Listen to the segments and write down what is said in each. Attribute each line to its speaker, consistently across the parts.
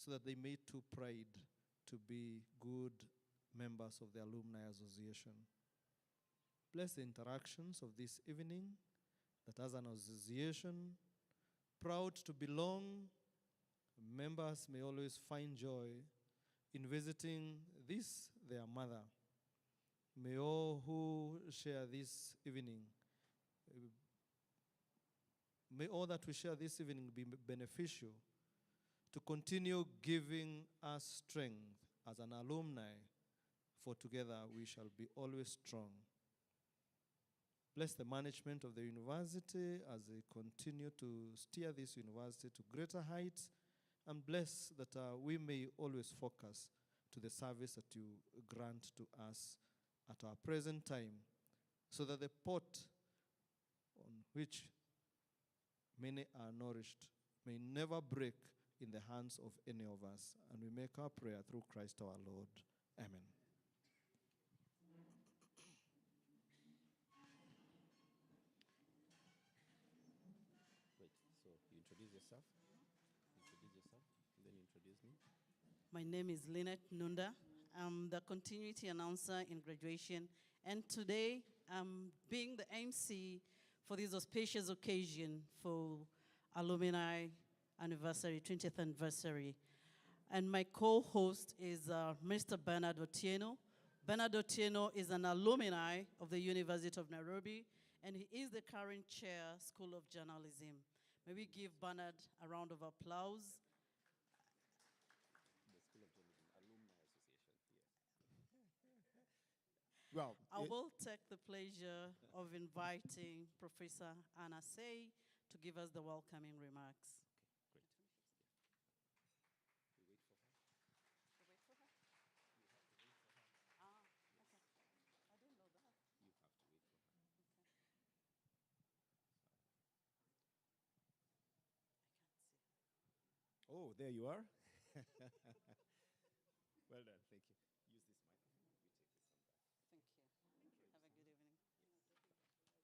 Speaker 1: so that they may too pride to be good members of the Alumni Association. Bless the interactions of this evening, that as an association, proud to belong, members may always find joy in visiting this, their mother. May all who share this evening, may all that we share this evening be beneficial to continue giving us strength as an alumni, for together we shall be always strong. Bless the management of the university as they continue to steer this university to greater heights, and bless that we may always focus to the service that you grant to us at our present time, so that the pot on which many are nourished may never break in the hands of any of us. And we make our prayer through Christ our Lord. Amen.
Speaker 2: Wait, so you introduce yourself? And then you introduce me.
Speaker 3: My name is Lynette Nunda. I'm the continuity announcer in graduation, and today I'm being the MC for this auspicious occasion for alumni anniversary, 20th anniversary. And my co-host is Mr. Bernard Otieno. Bernard Otieno is an alumni of the University of Nairobi, and he is the current chair, School of Journalism. May we give Bernard a round of applause.
Speaker 2: Well,
Speaker 3: I will take the pleasure of inviting Professor Anna Say to give us the welcoming remarks.
Speaker 2: great.
Speaker 3: You wait for her? Ah, okay. I didn't know that.
Speaker 2: You have to wait for her.
Speaker 3: Okay. I can't see.
Speaker 2: Oh, there you are. Well done, thank you. Use this microphone. You take this one back.
Speaker 3: Thank you. Have a good evening.
Speaker 2: Thank you very much. You use this one? Yes, that's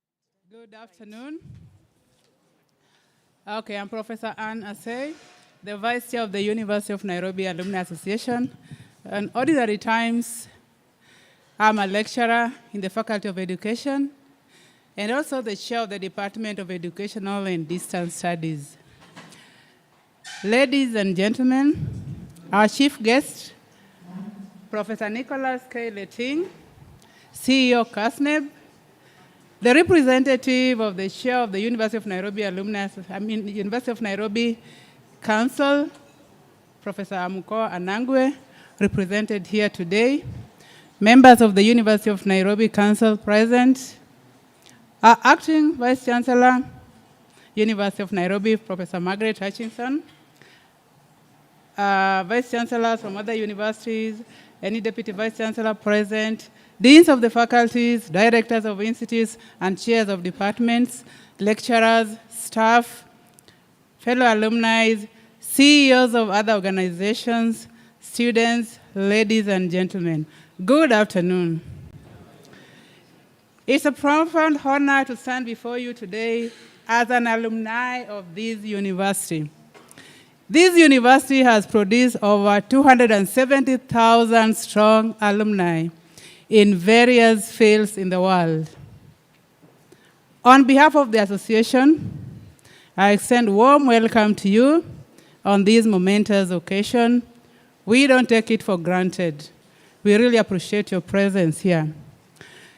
Speaker 2: right.
Speaker 4: Good afternoon. Okay, I'm Professor Ann Asay, the Vice Chair of the University of Nairobi Alumni Association. In ordinary times, I'm a lecturer in the Faculty of Education and also the Chair of the Department of Educational and Distance Studies. Ladies and gentlemen, our chief guest, Professor Nicholas K. Leting, CEO CASNEB, the representative of the chair of the University of Nairobi University of Nairobi Council, Professor Amuko Anangwe, represented here today, members of the University of Nairobi Council present, our acting Vice Chancellor, University of Nairobi, Professor Margaret Hutchinson, Vice Chancellors from other universities, any Deputy Vice Chancellor present, Deans of the faculties, Directors of institutes, and Chairs of departments, lecturers, staff, fellow alumni, CEOs of other organizations, students, ladies and gentlemen. Good afternoon. It's a profound honor to stand before you today as an alumni of this university. This university has produced over 270,000 strong alumni in various fields in the world. On behalf of the association, I extend warm welcome to you on this momentous occasion. We don't take it for granted. We really appreciate your presence here.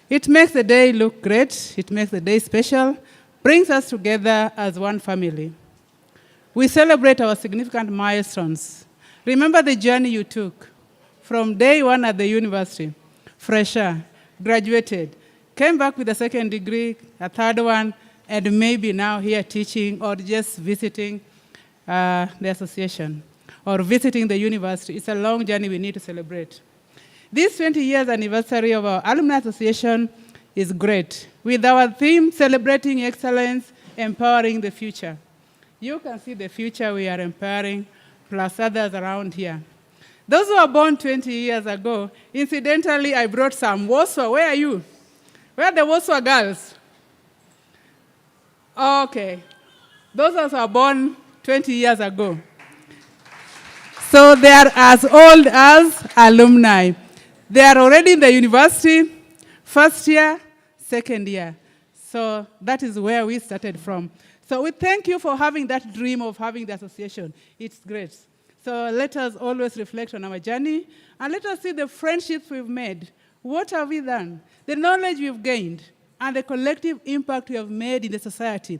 Speaker 4: It makes the day look great, it makes the day special, brings us together as one family. We celebrate our significant milestones. Remember the journey you took from day one at the university, fresher, graduated, came back with a second degree, a third one, and maybe now here teaching or just visiting the association or visiting the university. It's a long journey we need to celebrate. This 20 years anniversary of our Alumni Association is great, with our theme, Celebrating Excellence, Empowering the Future. You can see the future we are empowering, plus others around here. Those who were born 20 years ago, incidentally, I brought some. Warsaw, where are you? Where are the Woswa girls? Okay. Those of us were born 20 years ago. So they are as old as alumni. They are already in the university, first year, second year. So that is where we started from. So we thank you for having that dream of having the association. It's great. So let us always reflect on our journey, and let us see the friendships we've made. What have we done? The knowledge we've gained, and the collective impact we have made in the society.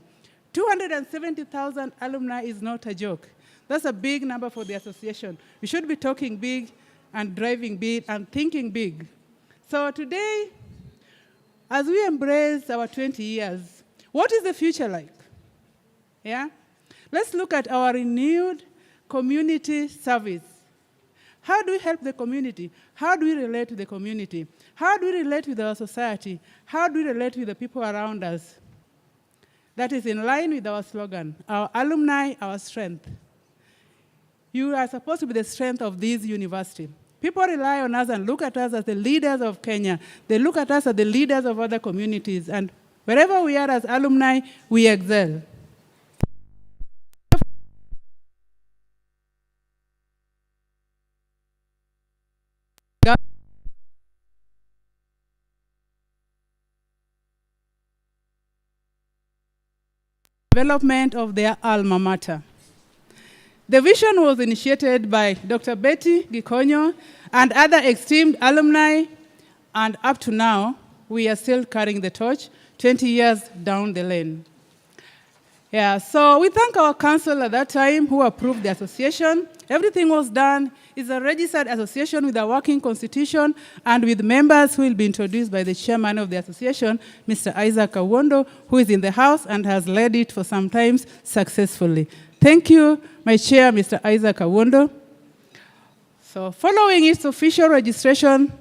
Speaker 4: 270,000 alumni is not a joke. That's a big number for the association. We should be talking big and driving big and thinking big. So today, as we embrace our 20 years, what is the future like? Yeah? Let's look at our renewed community service. How do we help the community? How do we relate to the community? How do we relate with our society? How do we relate with the people around us? That is in line with our slogan, our alumni, our strength. You are supposed to be the strength of this university. People rely on us and look at us as the leaders of Kenya. They look at us as the leaders of other communities. And wherever we are as alumni, we excel. Development of their alma mater. The vision was initiated by Dr. Betty Gikonyo and other esteemed alumni, and up to now, we are still carrying the torch 20 years down the lane. Yeah, so we thank our council at that time who approved the association. Everything was done. It's a registered association with a working constitution and with members who will be introduced by the chairman of the association, Mr. Isaac Awondo, who is in the house and has led it for some time successfully. Thank you, my chair, Mr. Isaac Awondo. So following its official registration,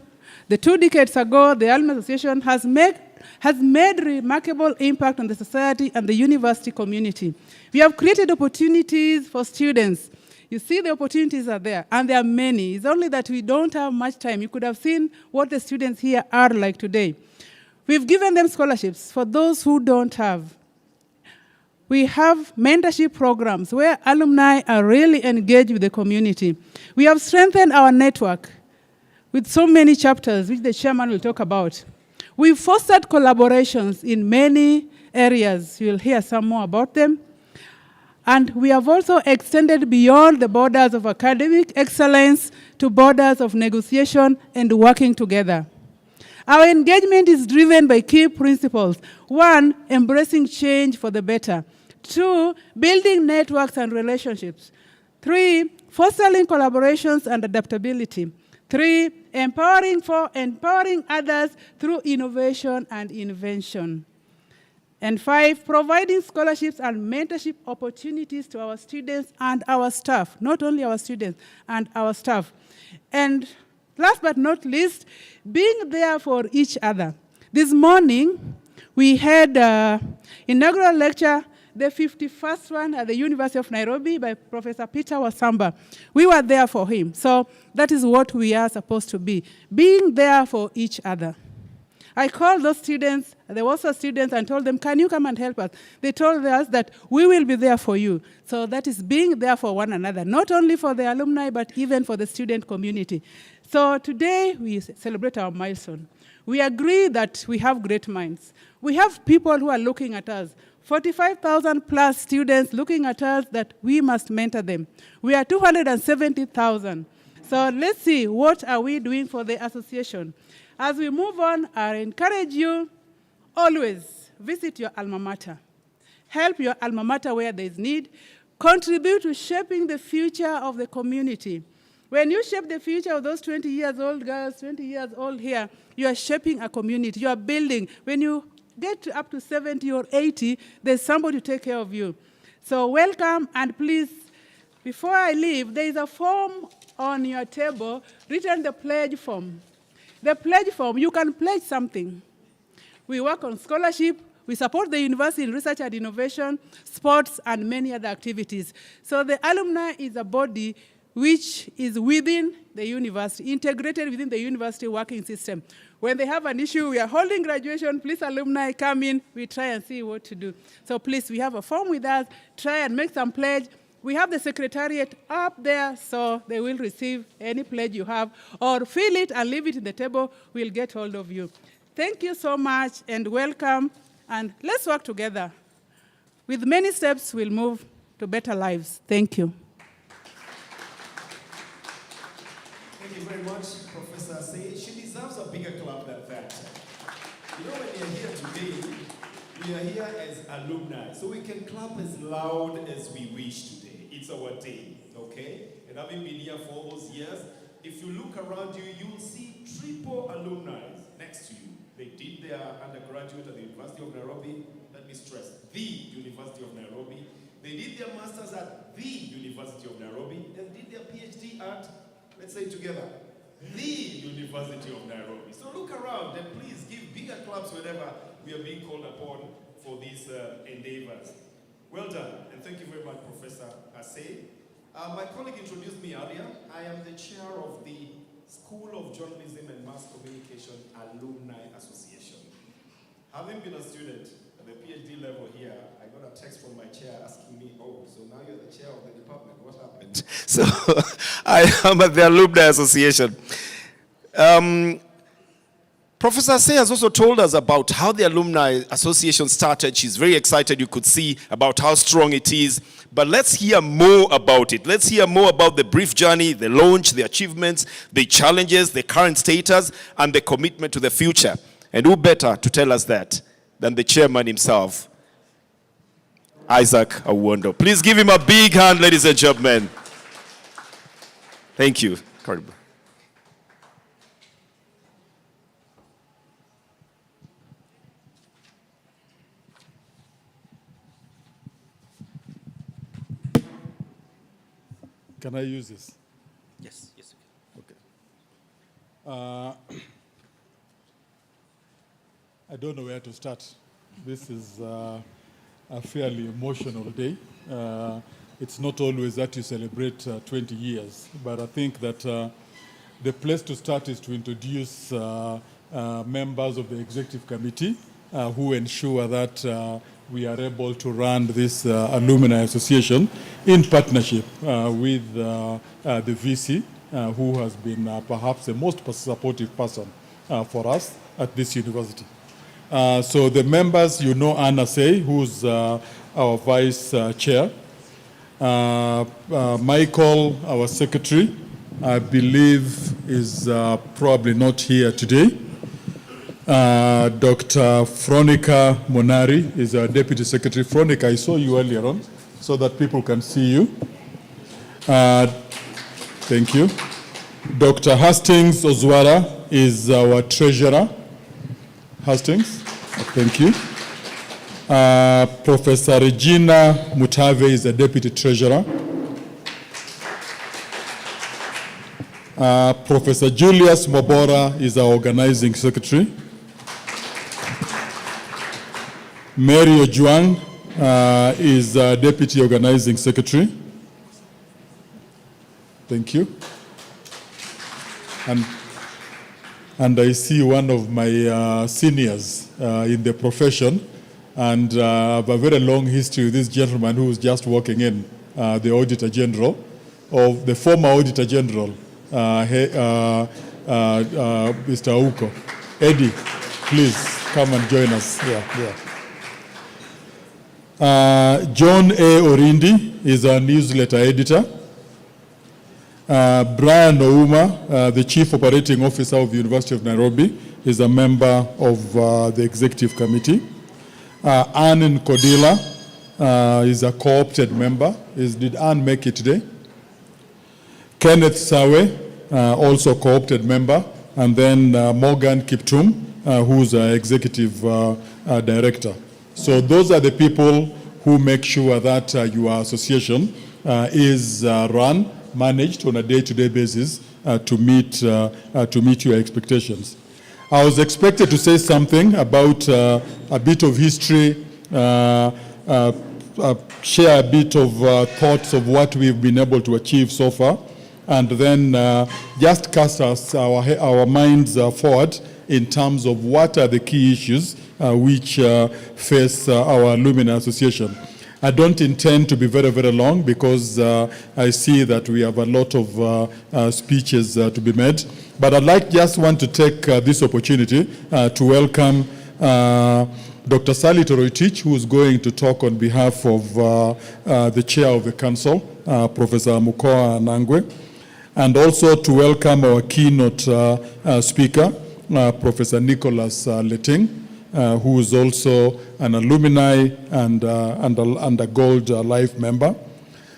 Speaker 4: the 2 decades ago, the Alumni Association has made remarkable impact on the society and the university community. We have created opportunities for students. You see the opportunities are there, and there are many. It's only that we don't have much time. You could have seen what the students here are like today. We've given them scholarships for those who don't have. We have mentorship programs where alumni are really engaged with the community. We have strengthened our network with so many chapters, which the chairman will talk about. We've fostered collaborations in many areas. You'll hear some more about them. And we have also extended beyond the borders of academic excellence to borders of negotiation and working together. Our engagement is driven by key principles. 1, embracing change for the better. 2, building networks and relationships. 3, fostering collaborations and adaptability. 3, empowering others through innovation and invention. And 5, providing scholarships and mentorship opportunities to our students and our staff, not only our students, and our staff. And last but not least, being there for each other. This morning, we had an inaugural lecture, the 51st one at the University of Nairobi by Professor Peter Wasamba. We were there for him. So that is what we are supposed to be, being there for each other. I called those students, they were also students, and told them, can you come and help us? They told us that we will be there for you. So that is being there for one another, not only for the alumni, but even for the student community. So today, we celebrate our milestone. We agree that we have great minds. We have people who are looking at us, 45,000 plus students looking at us that we must mentor them. We are 270,000. So let's see, what are we doing for the association? As we move on, I encourage you, always visit your alma mater. Help your alma mater where there is need. Contribute to shaping the future of the community. When you shape the future of those 20 years old girls, 20 years old here, you are shaping a community. You are building. When you get up to 70 or 80, there's somebody to take care of you. So welcome, and please, before I leave, there is a form on your table, written the pledge form. The pledge form, you can pledge something. We work on scholarship, we support the university in research and innovation, sports, and many other activities. So the alumni is a body which is within the university, integrated within the university working system. When they have an issue, we are holding graduation, please alumni come in, we try and see what to do. So please, we have a form with us, try and make some pledge. We have the secretariat up there, so they will receive any pledge you have, or fill it and leave it in the table, we'll get hold of you. Thank you so much and welcome, and let's work together. With many steps, we'll move to better lives. Thank you.
Speaker 5: Thank you very much, Professor Say. She deserves a bigger clap than that. You know, when you're here today, we are here as alumni, so we can clap as loud as we wish today. It's our day, okay? And having been here for all those years, if you look around you, you'll see triple alumni next to you. They did their undergraduate at the University of Nairobi. Let me stress, the University of Nairobi. They did their masters at the University of Nairobi and did their PhD at, let's say together, the University of Nairobi. So look around and please give bigger claps whenever we are being called upon for these endeavors. Well done, and thank you very much, Professor Asay. My colleague introduced me earlier. I am the chair of the School of Journalism and Mass Communication Alumni Association. Having been a student at the PhD level here, I got a text from my chair asking me, oh, so now you're the chair of the department, what happened? So I am at the Alumni Association. Professor Say has also told us about how the Alumni Association started. She's very excited, you could see, about how strong it is. But let's hear more about it. Let's hear more about the brief journey, the launch, the achievements, the challenges, the current status, and the commitment to the future. And who better to tell us that than the chairman himself, Isaac Awondo. Please give him a big hand, ladies and gentlemen. Thank you. Karibu.
Speaker 6: Can I use this?
Speaker 2: Yes, yes, you can.
Speaker 6: Okay. I don't know where to start. This is a fairly emotional day. It's not always that you celebrate 20 years, but I think that the place to start is to introduce members of the executive committee who ensure that we are able to run this alumni association in partnership with the VC, who has been perhaps the most supportive person for us at this university. So the members, you know Anna Say, who's our vice chair. Michael, our secretary, I believe is probably not here today. Dr. Fronica Monari is our deputy secretary. Fronica, I saw you earlier on, so that people can see you. Thank you. Dr. Hastings Ozwara is our treasurer. Hastings, thank you. Professor Regina Mutave is the deputy treasurer. Professor Julius Mobora is our organizing secretary. Mary Ojuang is deputy organizing secretary. Thank you. And I see one of my seniors in the profession, and I have a very long history with this gentleman who is just walking in, the Auditor General, of the former Auditor General, Mr. Auko. Eddie, please come and join us. John A. Orindi is our newsletter editor. Brian Ouma, the Chief Operating Officer of the University of Nairobi, is a member of the Executive Committee. Anne Nkodila is a co-opted member. Did Anne make it today? Kenneth Sawe, also co-opted member. And then Morgan Kiptum, who's our Executive Director. So those are the people who make sure that your association is run, managed on a day-to-day basis to meet your expectations. I was expected to say something about a bit of history, share a bit of thoughts of what we've been able to achieve so far. and then just cast our minds forward in terms of what are the key issues which face our Alumni Association. I don't intend to be very, very long because I see that we have a lot of speeches to be made. But I'd want to take this opportunity to welcome Dr. Sally Toroitich, who is going to talk on behalf of the chair of the council, Professor Mukoa Nangwe, and also to welcome our keynote speaker, Professor Nicholas Letting, who is also an alumni and a Gold Life member.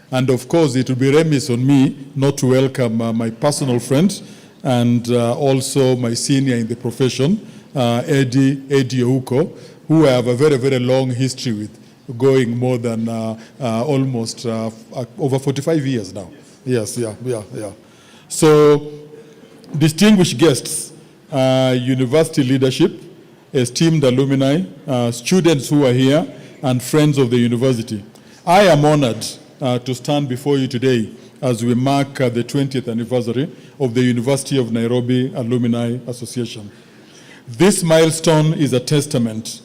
Speaker 6: And of course, it would be remiss on me not to welcome my personal friend and also my senior in the profession, Eddie Ouko, who I have a very, very long history with, going more than almost over 45 years now. Yes, yeah. So, distinguished guests, university leadership, esteemed alumni, students who are here, and friends of the university. I am honored to stand before you today as we mark the 20th anniversary of the University of Nairobi Alumni Association. This milestone is a testament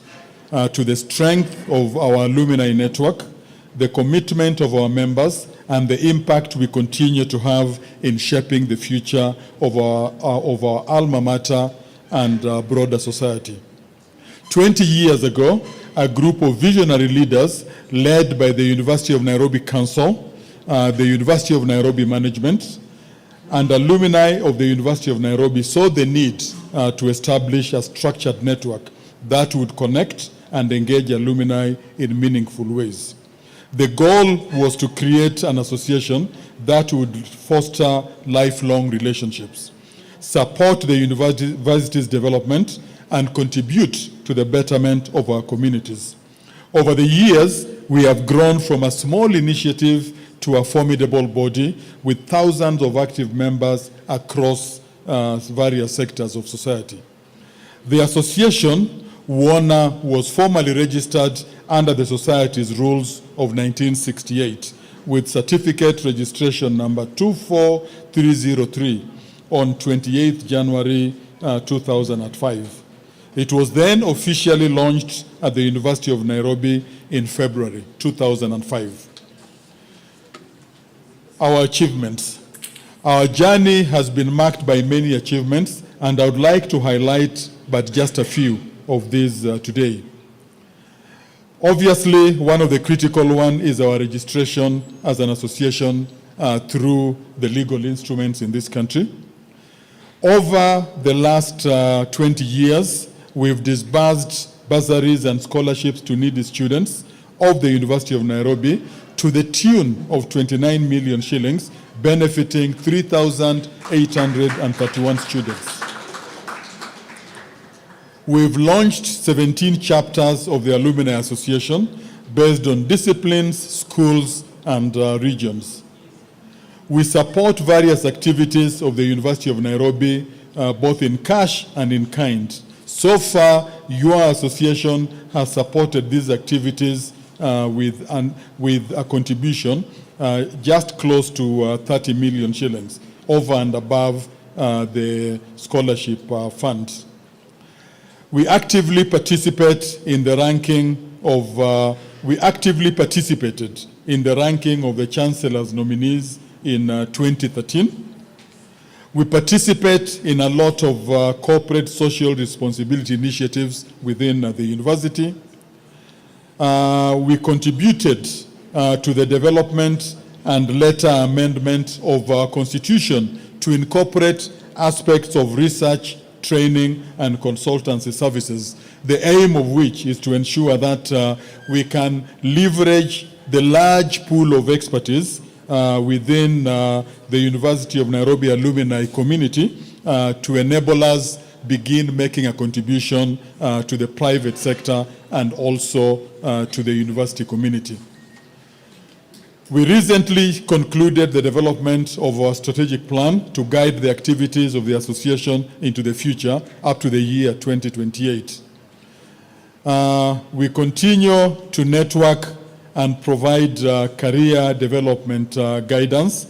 Speaker 6: to the strength of our alumni network, the commitment of our members, and the impact we continue to have in shaping the future of our alma mater and broader society. 20 years ago, a group of visionary leaders led by the University of Nairobi Council, the University of Nairobi Management, and alumni of the University of Nairobi saw the need to establish a structured network that would connect and engage alumni in meaningful ways. The goal was to create an association that would foster lifelong relationships, support the university's development, and contribute to the betterment of our communities. Over the years, we have grown from a small initiative to a formidable body with thousands of active members across various sectors of society. The association, UoN, was formally registered under the Society's rules of 1968 with certificate registration number 24303 on 28th January 2005. It was then officially launched at the University of Nairobi in February 2005. Our achievements. Our journey has been marked by many achievements, and I would like to highlight but just a few of these today. Obviously, one of the critical ones is our registration as an association through the legal instruments in this country. Over the last 20 years, we've disbursed bursaries and scholarships to needy students of the University of Nairobi to the tune of 29 million shillings, benefiting 3,831 students. We've launched 17 chapters of the Alumni Association based on disciplines, schools, and regions. We support various activities of the University of Nairobi, both in cash and in kind. So far, your association has supported these activities with a contribution just close to 30 million shillings, over and above the scholarship funds. We actively participate in the ranking of, participated in the ranking of the Chancellor's nominees in 2013. We participate in a lot of corporate social responsibility initiatives within the university. We contributed to the development and later amendment of our constitution to incorporate aspects of research, training, and consultancy services, the aim of which is to ensure that we can leverage the large pool of expertise within the University of Nairobi alumni community to enable us begin making a contribution to the private sector and also to the university community. We recently concluded the development of our strategic plan to guide the activities of the association into the future up to the year 2028. We continue to network and provide career development guidance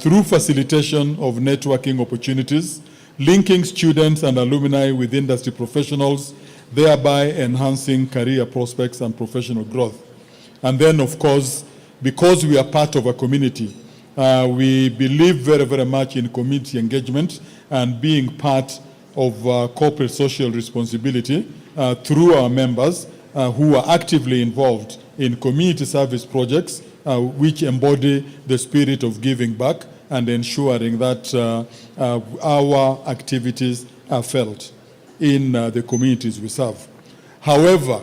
Speaker 6: through facilitation of networking opportunities, linking students and alumni with industry professionals, thereby enhancing career prospects and professional growth. And then, of course, because we are part of a community, we believe very, very much in community engagement and being part of corporate social responsibility through our members who are actively involved in community service projects which embody the spirit of giving back and ensuring that our activities are felt in the communities we serve. However,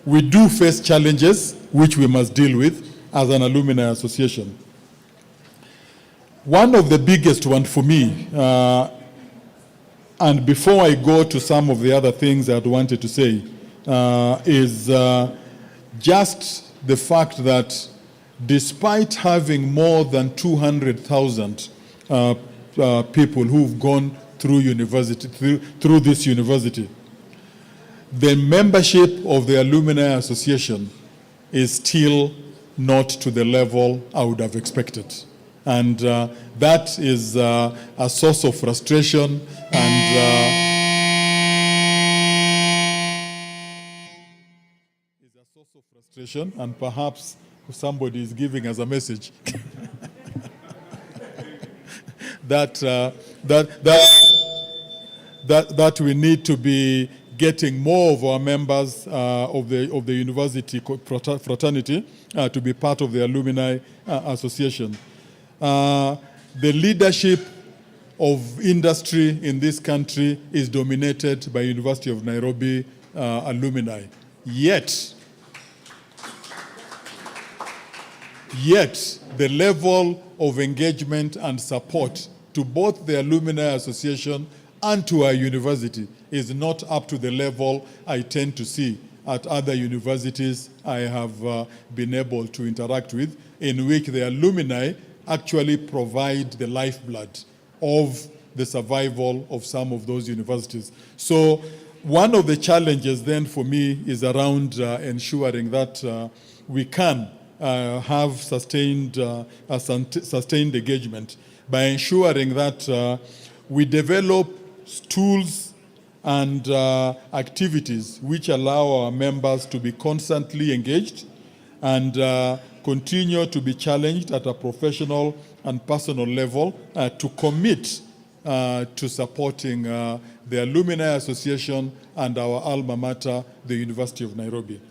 Speaker 6: we do face challenges which we must deal with as an alumni association. One of the biggest ones for me, and before I go to some of the other things I'd wanted to say, is just the fact that despite having more than 200,000 people who've gone through university, through this university, the membership of the Alumni Association is still not to the level I would have expected. And that is a source of frustration and is a source of frustration, and perhaps somebody is giving us a message that we need to be getting more of our members of the university fraternity to be part of the Alumni Association. The leadership of industry in this country is dominated by University of Nairobi alumni. Yet, the level of engagement and support to both the Alumni Association and to our university is not up to the level I tend to see at other universities I have been able to interact with, in which the alumni actually provide the lifeblood of the survival of some of those universities. So one of the challenges then for me is around ensuring that we can have sustained engagement by ensuring that we develop tools and activities which allow our members to be constantly engaged and continue to be challenged at a professional and personal level to commit to supporting the Alumni Association and our alma mater, the University of Nairobi.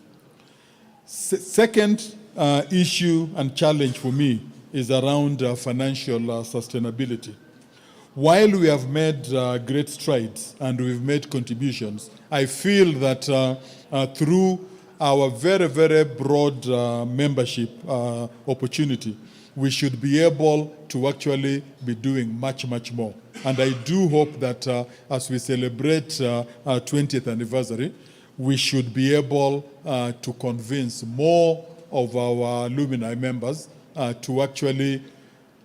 Speaker 6: Second issue and challenge for me is around financial sustainability. While we have made great strides and we've made contributions, I feel that through our very, very broad membership opportunity, we should be able to actually be doing much, much more. And I do hope that as we celebrate our 20th anniversary, we should be able to convince more of our alumni members to actually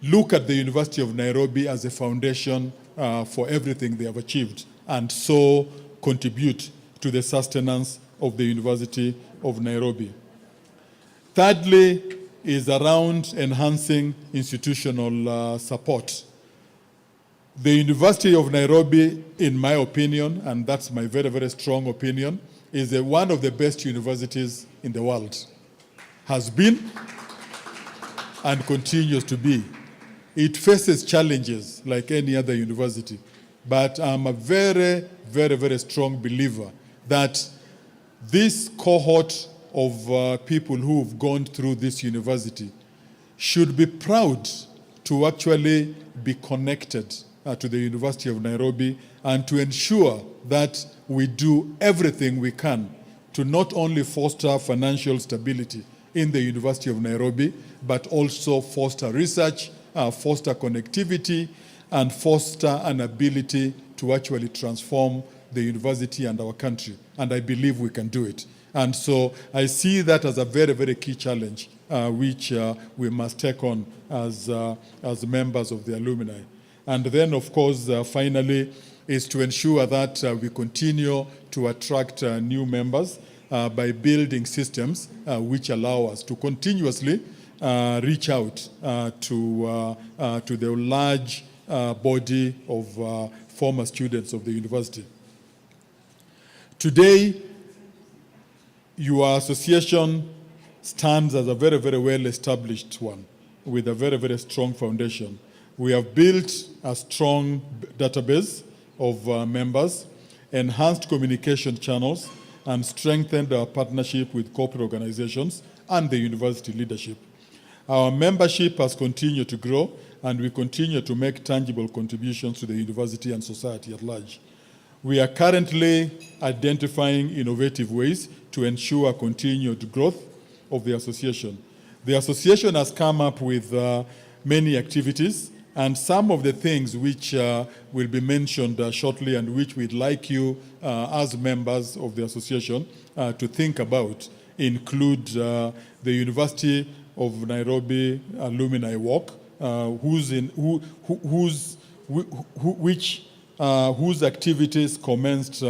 Speaker 6: look at the University of Nairobi as a foundation for everything they have achieved, and so contribute to the sustenance of the University of Nairobi. Thirdly is around enhancing institutional support. The University of Nairobi, in my opinion, and that's my very, very strong opinion, is one of the best universities in the world. Has been and continues to be. It faces challenges like any other university, but I'm a very, very, very strong believer that this cohort of people who have gone through this university should be proud to actually be connected to the University of Nairobi and to ensure that we do everything we can to not only foster financial stability in the University of Nairobi, but also foster research, foster connectivity, and foster an ability to actually transform the university and our country. And I believe we can do it. And so I see that as a very, very key challenge, which we must take on as members of the alumni. And then, of course, finally, is to ensure that we continue to attract new members by building systems which allow us to continuously reach out to the large body of former students of the university. Today, your association stands as a very, very well-established one with a very, very strong foundation. We have built a strong database of members, enhanced communication channels, and strengthened our partnership with corporate organizations and the university leadership. Our membership has continued to grow, and we continue to make tangible contributions to the university and society at large. We are currently identifying innovative ways to ensure continued growth of the association. The association has come up with many activities, and some of the things which will be mentioned shortly and which we'd like you as members of the association to think about include the University of Nairobi Alumni Walk, whose activities commenced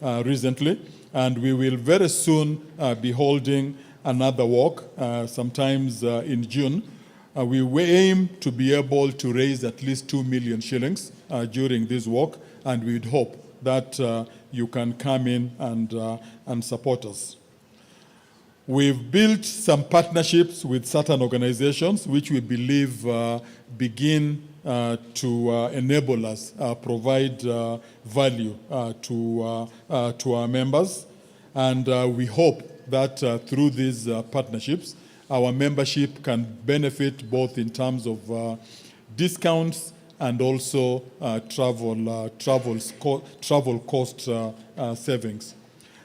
Speaker 6: recently, and we will very soon be holding another walk, sometimes in June. We aim to be able to raise at least 2 million shillings during this walk, and we'd hope that you can come in and support us. We've built some partnerships with certain organizations which we believe begin to enable us provide value to our members, and we hope that through these partnerships, our membership can benefit both in terms of discounts and also travel cost savings.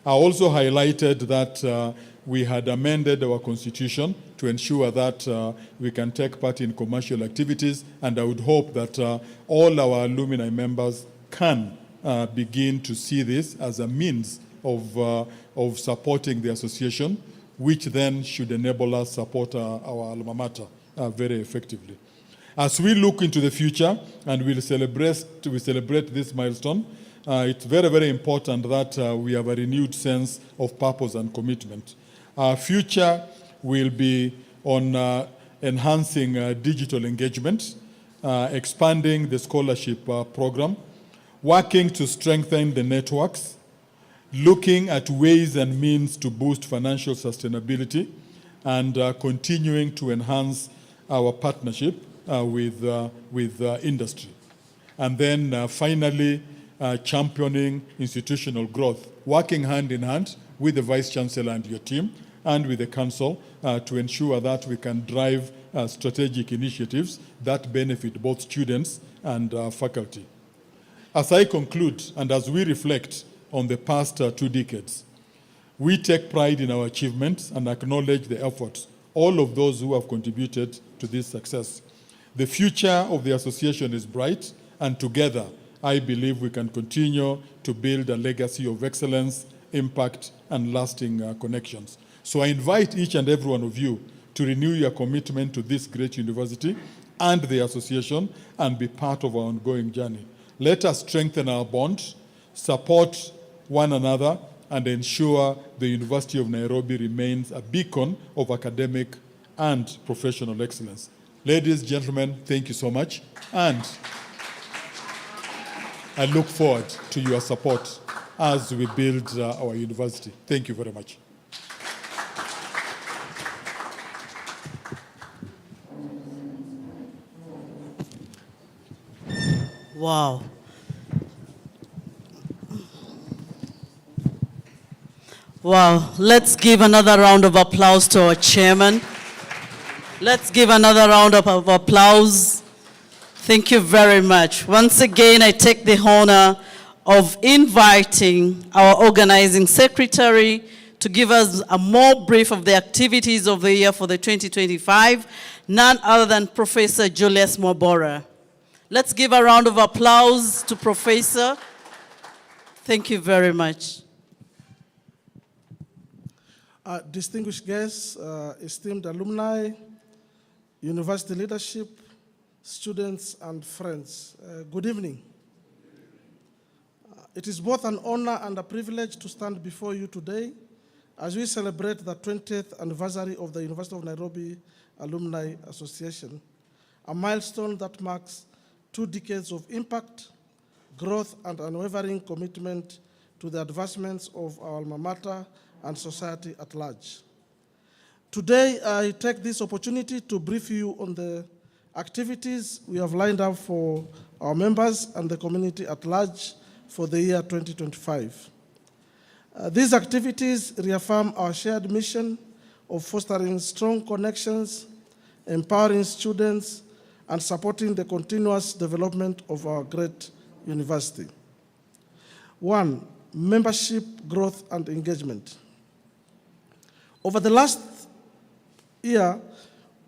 Speaker 6: I also highlighted that we had amended our constitution to ensure that we can take part in commercial activities, and I would hope that all our alumni members can begin to see this as a means of supporting the association, which then should enable us support our alma mater very effectively. As we look into the future and we celebrate this milestone, it's very, very important that we have a renewed sense of purpose and commitment. Our future will be on enhancing digital engagement, expanding the scholarship program, working to strengthen the networks, looking at ways and means to boost financial sustainability, and continuing to enhance our partnership with industry. And then finally, championing institutional growth, working hand in hand with the Vice Chancellor and your team and with the Council to ensure that we can drive strategic initiatives that benefit both students and faculty. As I conclude and as we reflect on the past 2 decades, we take pride in our achievements and acknowledge the efforts all of those who have contributed to this success. The future of the association is bright, and together, I believe we can continue to build a legacy of excellence, impact, and lasting connections. So I invite each and every one of you to renew your commitment to this great university and the association and be part of our ongoing journey. Let us strengthen our bond, support one another, and ensure the University of Nairobi remains a beacon of academic and professional excellence. Ladies and gentlemen, thank you so much, and I look forward to your support as we build our university. Thank you very much.
Speaker 3: Wow. Wow, let's give another round of applause to our chairman. Let's give another round of applause. Thank you very much. Once again, I take the honor of inviting our organizing secretary to give us a more brief of the activities of the year for the 2025, none other than Professor Julius Mwabora. Let's give a round of applause to Professor. Thank you very much.
Speaker 7: Distinguished guests, esteemed alumni, university leadership, students and friends, good evening. It is both an honor and a privilege to stand before you today as we celebrate the 20th anniversary of the University of Nairobi Alumni Association, a milestone that marks 2 decades of impact, growth, and unwavering commitment to the advancements of our alma mater and society at large. Today, I take this opportunity to brief you on the activities we have lined up for our members and the community at large for the year 2025. These activities reaffirm our shared mission of fostering strong connections, empowering students, and supporting the continuous development of our great university. 1, membership growth and engagement. Over the last year,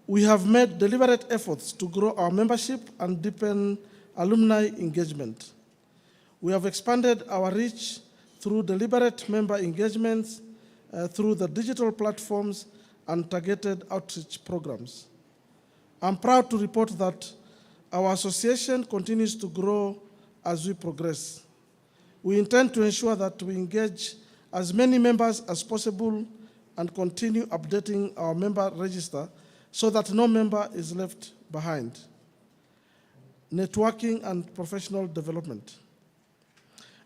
Speaker 7: we have made deliberate efforts to grow our membership and deepen alumni engagement. We have expanded our reach through deliberate member engagements, through the digital platforms and targeted outreach programs. I'm proud to report that our association continues to grow as we progress. We intend to ensure that we engage as many members as possible and continue updating our member register so that no member is left behind. Networking and professional development.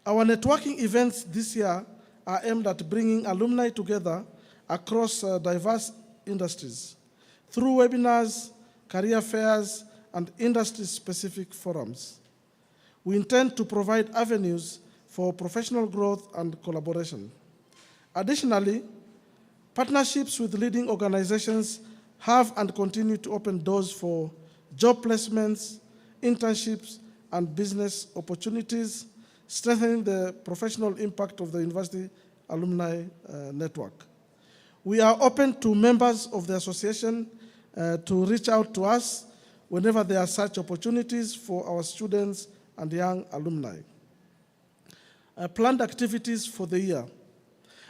Speaker 7: Our networking events this year are aimed at bringing alumni together across diverse industries through webinars, career fairs, and industry-specific forums. We intend to provide avenues for professional growth and collaboration. Additionally, partnerships with leading organizations have and continue to open doors for job placements, internships, and business opportunities, strengthening the professional impact of the university alumni network. We are open to members of the association to reach out to us whenever there are such opportunities for our students and young alumni. Planned activities for the year.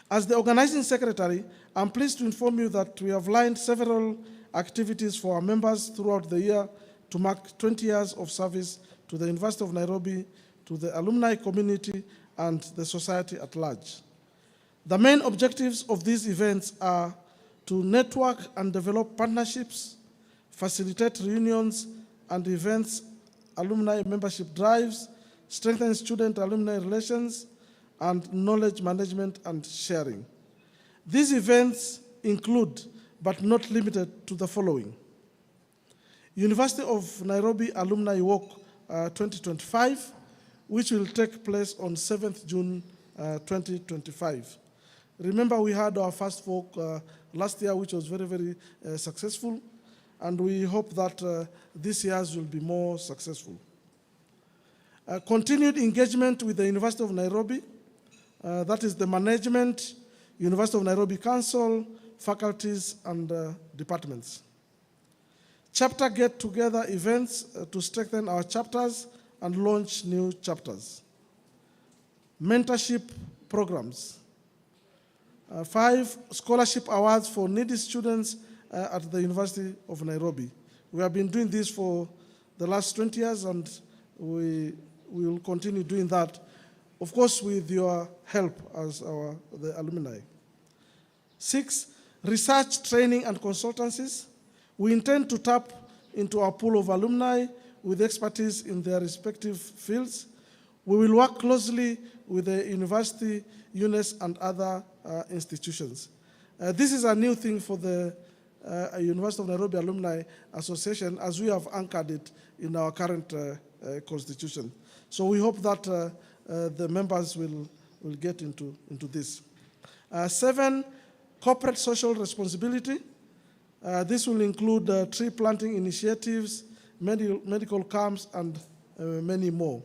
Speaker 7: As the organizing secretary, I'm pleased to inform you that we have lined several activities for our members throughout the year to mark 20 years of service to the University of Nairobi, to the alumni community, and the society at large. The main objectives of these events are to network and develop partnerships, facilitate reunions and events, alumni membership drives, strengthen student-alumni relations, and knowledge management and sharing. These events include, but not limited to, the following: University of Nairobi Alumni Walk 2025, which will take place on 7th June 2025. Remember, we had our first walk last year, which was very, very successful, and we hope that this year's will be more successful. Continued engagement with the University of Nairobi, that is the management, University of Nairobi Council, faculties, and departments. Chapter get-together events to strengthen our chapters and launch new chapters. Mentorship programs. 5 scholarship awards for needy students at the University of Nairobi. We have been doing this for the last 20 years, and we will continue doing that, of course, with your help as the alumni. 6, research, training, and consultancies. We intend to tap into our pool of alumni with expertise in their respective fields. We will work closely with the university, UNES, and other institutions. This is a new thing for the University of Nairobi Alumni Association, as we have anchored it in our current constitution. So we hope that the members will get into this. 7, corporate social responsibility. This will include tree planting initiatives, medical camps, and many more.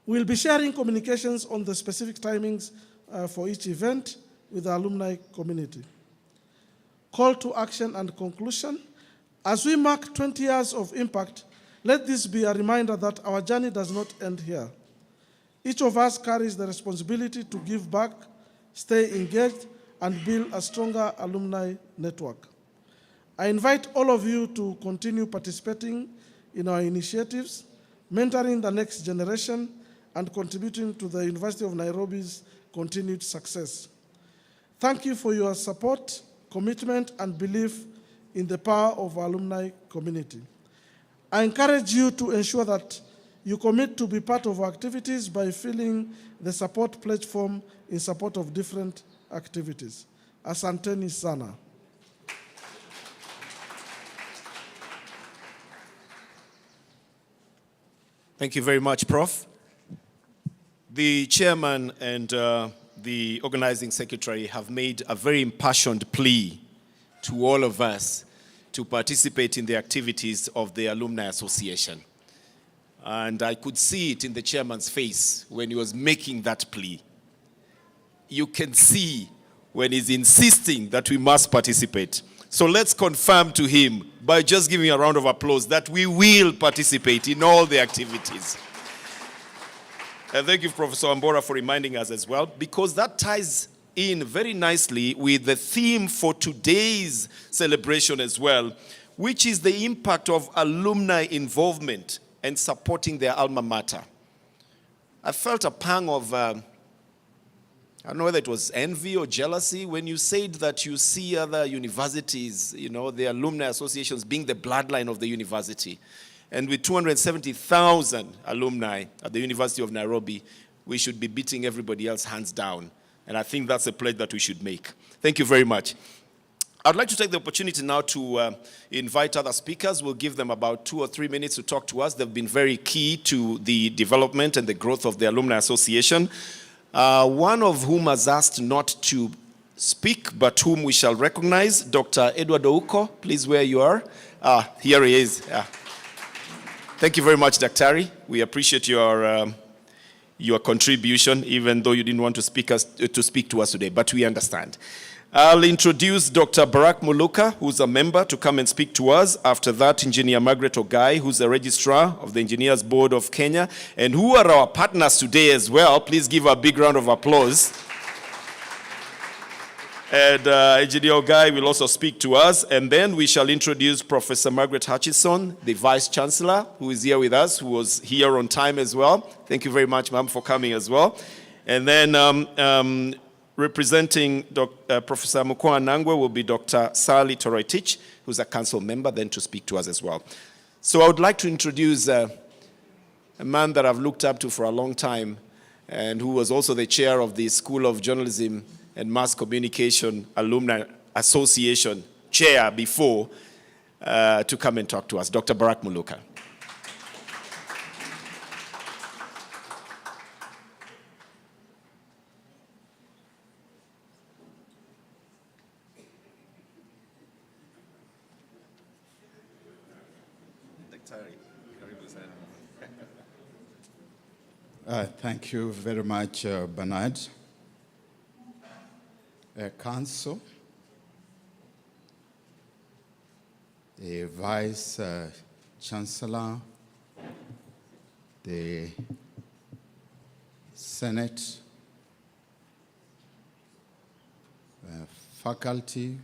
Speaker 7: We'll be sharing communications on the specific timings for each event with the alumni community. Call to action and conclusion. As we mark 20 years of impact, let this be a reminder that our journey does not end here. Each of us carries the responsibility to give back, stay engaged, and build a stronger alumni network. I invite all of you to continue participating in our initiatives, mentoring the next generation, and contributing to the University of Nairobi's continued success. Thank you for your support, commitment, and belief in the power of our alumni community. I encourage you to ensure that you commit to be part of our activities by filling the support pledge form in support of different activities. Asanteni sana.
Speaker 5: Thank you very much, Prof. The chairman and the organizing secretary have made a very impassioned plea to all of us to participate in the activities of the Alumni Association. And I could see it in the chairman's face when he was making that plea. You can see when he's insisting that we must participate. So let's confirm to him by just giving a round of applause that we will participate in all the activities. And thank you, Professor Ambora, for reminding us as well, because that ties in very nicely with the theme for today's celebration as well, which is the impact of alumni involvement and supporting their alma mater. I felt a pang of, I don't know whether it was envy or jealousy when you said that you see other universities, you know, the alumni associations being the bloodline of the university. And with 270,000 alumni at the University of Nairobi, we should be beating everybody else hands down. And I think that's a pledge that we should make. Thank you very much. I'd like to take the opportunity now to invite other speakers. We'll give them about 2 or 3 minutes to talk to us. They've been very key to the development and the growth of the Alumni Association. One of whom has asked not to speak, but whom we shall recognize, Dr. Edward Ouko. Please, where you are. Here he is. Thank you very much, Daktari. We appreciate your contribution, even though you didn't want to speak to us today, but we understand. I'll introduce Dr. Barak Muluka, who's a member, to come and speak to us. After that, Engineer Margaret Ogai, who's the Registrar of the Engineers Board of Kenya, and who are our partners today as well. Please give a big round of applause. And Engineer Ogai will also speak to us. And then we shall introduce Professor Margaret Hutchison, the Vice Chancellor, who is here with us, who was here on time as well. Thank you very much, ma'am, for coming as well. And then representing Professor Mukwa Nangwe will be Dr. Sally Toroitich, who's a council member, then to speak to us as well. So I would like to introduce a man that I've looked up to for a long time, and who was also the chair of the School of Journalism and Mass Communication Alumni Association chair before, to come and talk to us, Dr. Barak Muluka.
Speaker 8: Thank you very much, Bernard. Council, Vice Chancellor, the Senate, faculty,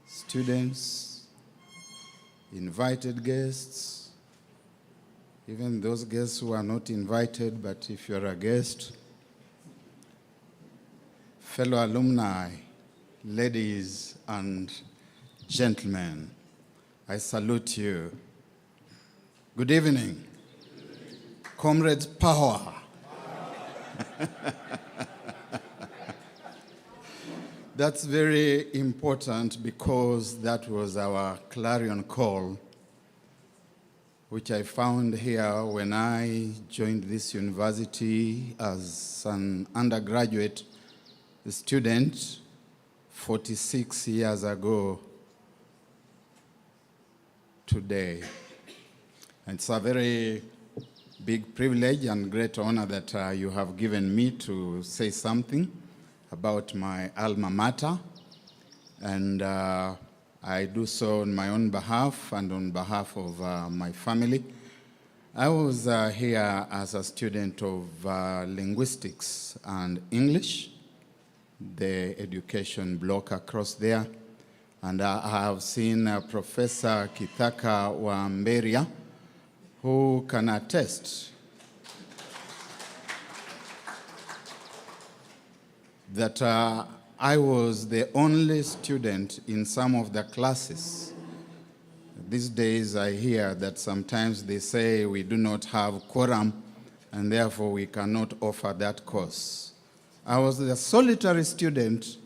Speaker 8: students, invited guests, even those guests who are not invited, but if you're a guest, fellow alumni, ladies and gentlemen, I salute you. Good evening. Comrades, power. That's very important because that was our clarion call, which I found here when I joined this university as an undergraduate student 46 years ago today. And it's a very big privilege and great honor that you have given me to say something about my alma mater. And I do so on my own behalf and on behalf of my family. I was here as a student of linguistics and English, the education block across there. And I have seen Professor Kithaka Wamberia, who can attest that I was the only student in some of the classes. These days I hear that sometimes they say we do not have quorum and therefore we cannot offer that course. I was the solitary student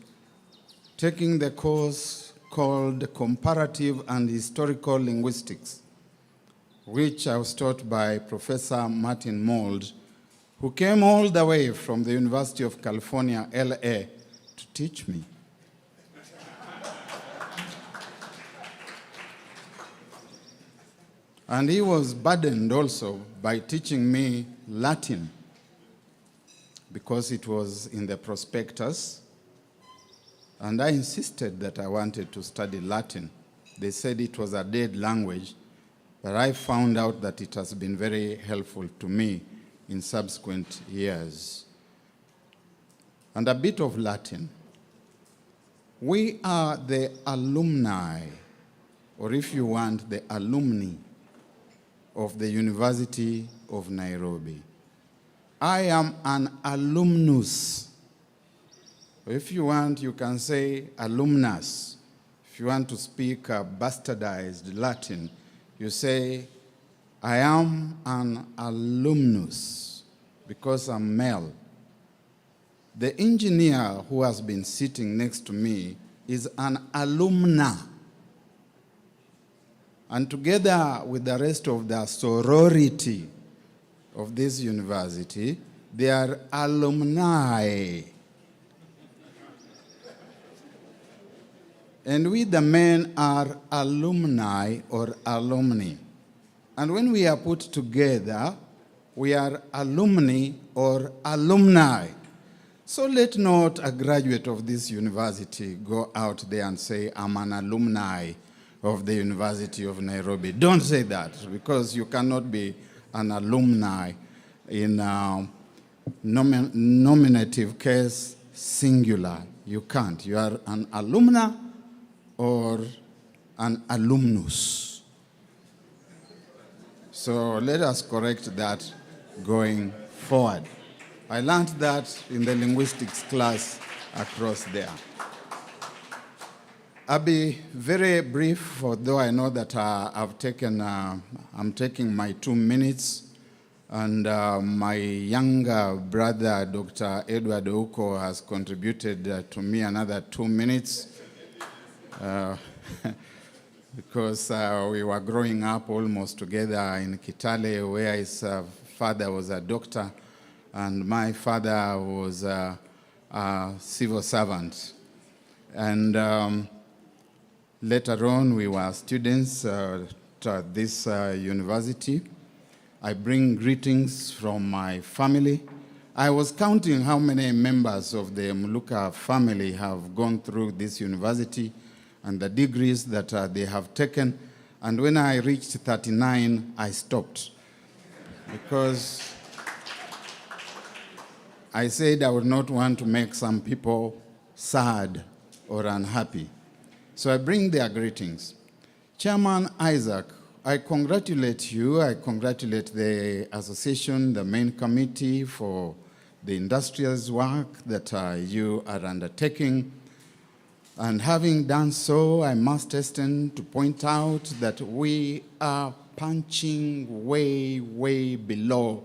Speaker 8: taking the course called Comparative and Historical Linguistics, which I was taught by Professor Martin Mould, who came all the way from the University of California, LA, to teach me. And he was burdened also by teaching me Latin, because it was in the prospectus. And I insisted that I wanted to study Latin. They said it was a dead language, but I found out that it has been very helpful to me in subsequent years. And a bit of Latin. We are the alumni, or if you want, the alumni of the University of Nairobi. I am an alumnus. If you want, you can say alumnus. If you want to speak bastardized Latin, you say, I am an alumnus, because I'm male. The engineer who has been sitting next to me is an alumna. And together with the rest of the sorority of this university, they are alumni. And we, the men, are alumni or alumni. And when we are put together, we are alumni or alumni. So let not a graduate of this university go out there and say, I'm an alumni of the University of Nairobi. Don't say that, because you cannot be an alumni in nominative case singular. You can't. You are an alumna or an alumnus. So let us correct that going forward. I learned that in the linguistics class across there. I'll be very brief, although I know that I'm taking my 2 minutes, and my younger brother, Dr. Edward Ouko, has contributed to me another 2 minutes, because we were growing up almost together in Kitale, where his father was a doctor, and my father was a civil servant. And later on, we were students at this university. I bring greetings from my family. I was counting how many members of the Muluka family have gone through this university and the degrees that they have taken. And when I reached 39, I stopped, because I said I would not want to make some people sad or unhappy. So I bring their greetings. Chairman Isaac, I congratulate you. I congratulate the association, the main committee, for the industrious work that you are undertaking. And having done so, I must hasten to point out that we are punching way, way below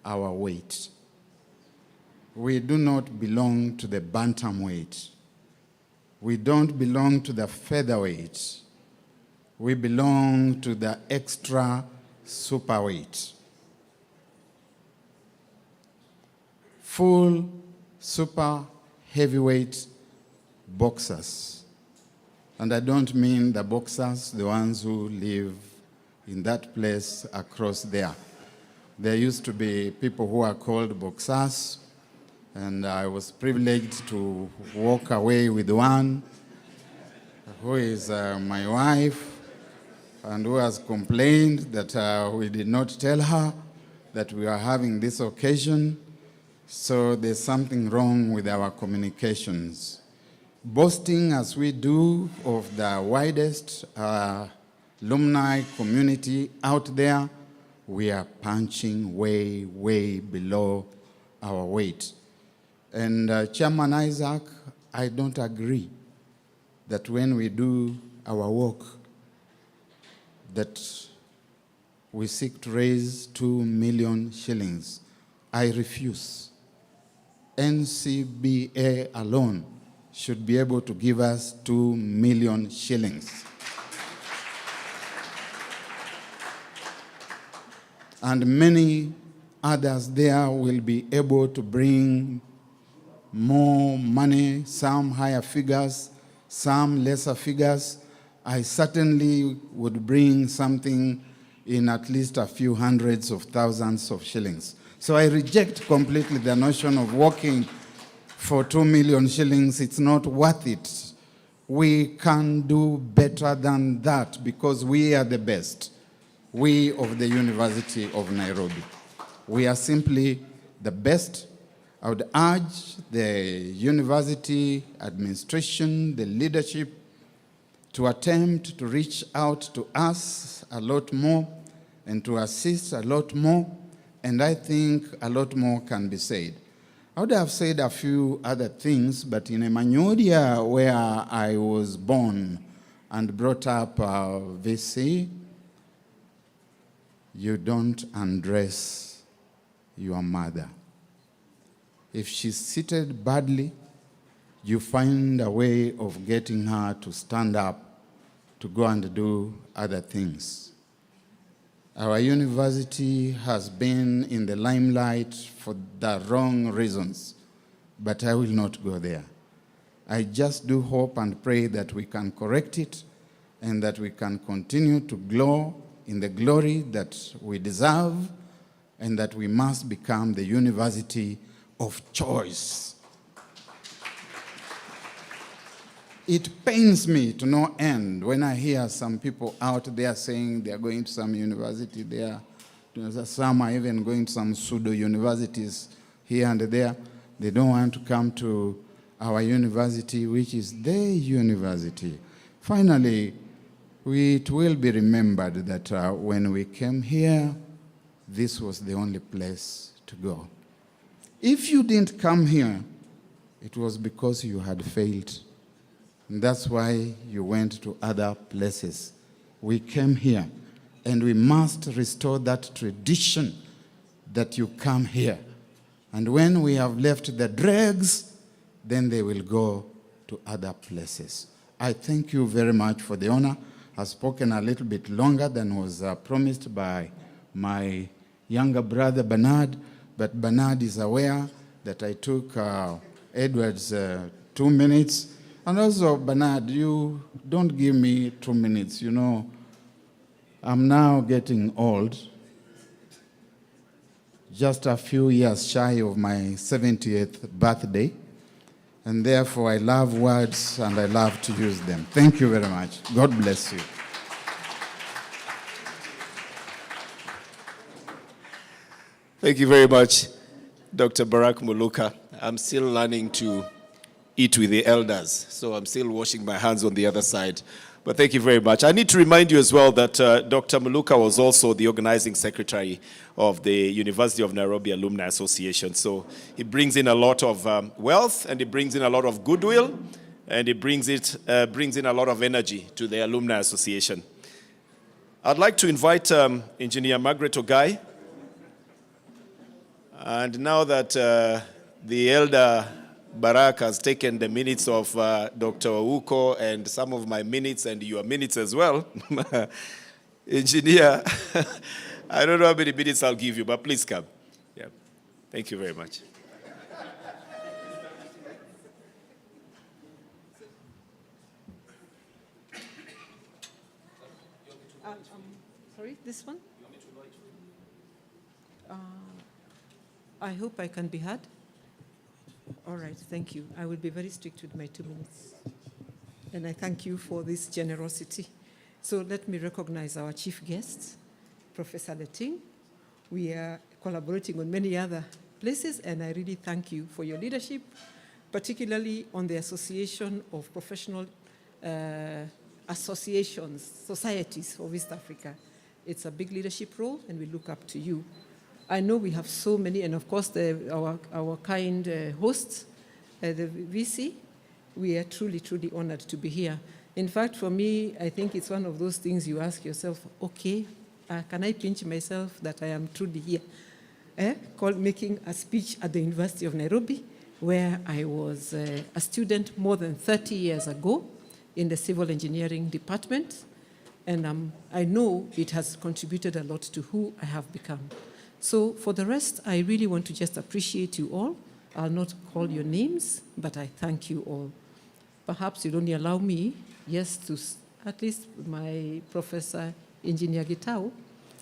Speaker 8: our weight. We do not belong to the bantamweight. We don't belong to the featherweight. We belong to the extra superweight. Full super heavyweight boxers. And I don't mean the boxers, the ones who live in that place across there. There used to be people who are called boxers, and I was privileged to walk away with one who is my wife, and who has complained that we did not tell her that we are having this occasion. So there's something wrong with our communications. Boasting as we do of the widest alumni community out there, we are punching way, way below our weight. And Chairman Isaac, I don't agree that when we do our work, that we seek to raise 2 million shillings. I refuse. NCBA alone should be able to give us 2 million shillings. And many others there will be able to bring more money, some higher figures, some lesser figures. I certainly would bring something in at least a few hundreds of thousands of shillings. So I reject completely the notion of working for 2 million shillings. It's not worth it. We can do better than that because we are the best. We of the University of Nairobi. We are simply the best. I would urge the university administration, the leadership, to attempt to reach out to us a lot more and to assist a lot more, and I think a lot more can be said. I would have said a few other things, but in Emmanuel, where I was born and brought up VC, you don't undress your mother. If she's seated badly, you find a way of getting her to stand up to go and do other things. Our university has been in the limelight for the wrong reasons, but I will not go there. I just do hope and pray that we can correct it and that we can continue to glow in the glory that we deserve and that we must become the university of choice. It pains me to no end when I hear some people out there saying they are going to some university there. Some are even going to some pseudo-universities here and there. They don't want to come to our university, which is their university. Finally, it will be remembered that when we came here, this was the only place to go. If you didn't come here, it was because you had failed. And that's why you went to other places. We came here, and we must restore that tradition that you come here. And when we have left the dregs, then they will go to other places. I thank you very much for the honor. I've spoken a little bit longer than was promised by my younger brother, Bernard, but Bernard is aware that I took Edward's 2 minutes. And also, Bernard, you don't give me 2 minutes. You know, I'm now getting old, just a few years shy of my 70th birthday, and therefore I love words and I love to use them. Thank you very much. God bless you.
Speaker 5: Thank you very much, Dr. Barack Muluka. I'm still learning to eat with the elders, so I'm still washing my hands on the other side. But thank you very much. I need to remind you as well that Dr. Muluka was also the organizing secretary of the University of Nairobi Alumni Association. So he brings in a lot of wealth, and he brings in a lot of goodwill, and he brings in a lot of energy to the Alumni Association. I'd like to invite Engineer Margaret Ogai. And now that the elder Barack has taken the minutes of Dr. Ouko and some of my minutes and your minutes as well, Engineer, I don't know how many minutes I'll give you, but please come. Yeah. Thank you very much.
Speaker 9: Sorry, this one? I hope I can be heard. All right, thank you. I will be very strict with my 2 minutes. And I thank you for this generosity. So let me recognize our chief guest, Professor Leting. We are collaborating on many other places, and I really thank you for your leadership, particularly on the Association of Professional Associations, Societies of East Africa. It's a big leadership role, and we look up to you. I know we have so many, and of course our kind hosts, the VC, we are truly, truly honored to be here. In fact, for me, I think it's one of those things you ask yourself, okay, can I pinch myself that I am truly here? Making a speech at the University of Nairobi, where I was a student more than 30 years ago in the civil engineering department. And I know it has contributed a lot to who I have become. So for the rest, I really want to just appreciate you all. I'll not call your names, but I thank you all. Perhaps you'd only allow me, yes, to at least my Professor Engineer Gitau,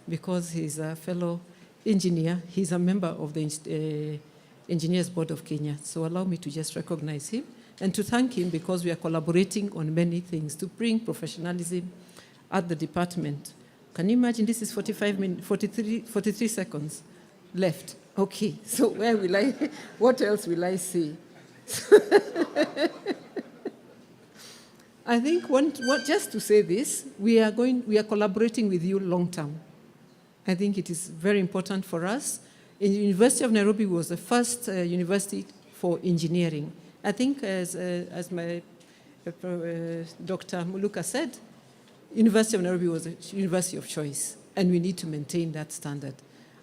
Speaker 9: because he's a fellow engineer. He's a member of the Engineers Board of Kenya. So allow me to just recognize him and to thank him because we are collaborating on many things to bring professionalism at the department. Can you imagine this is 43 seconds left? Okay, so where will what else will I say? I think just to say this, we are collaborating with you long term. I think it is very important for us. The University of Nairobi was the first university for engineering. I think as my Dr. Muluka said, University of Nairobi was a university of choice, and we need to maintain that standard.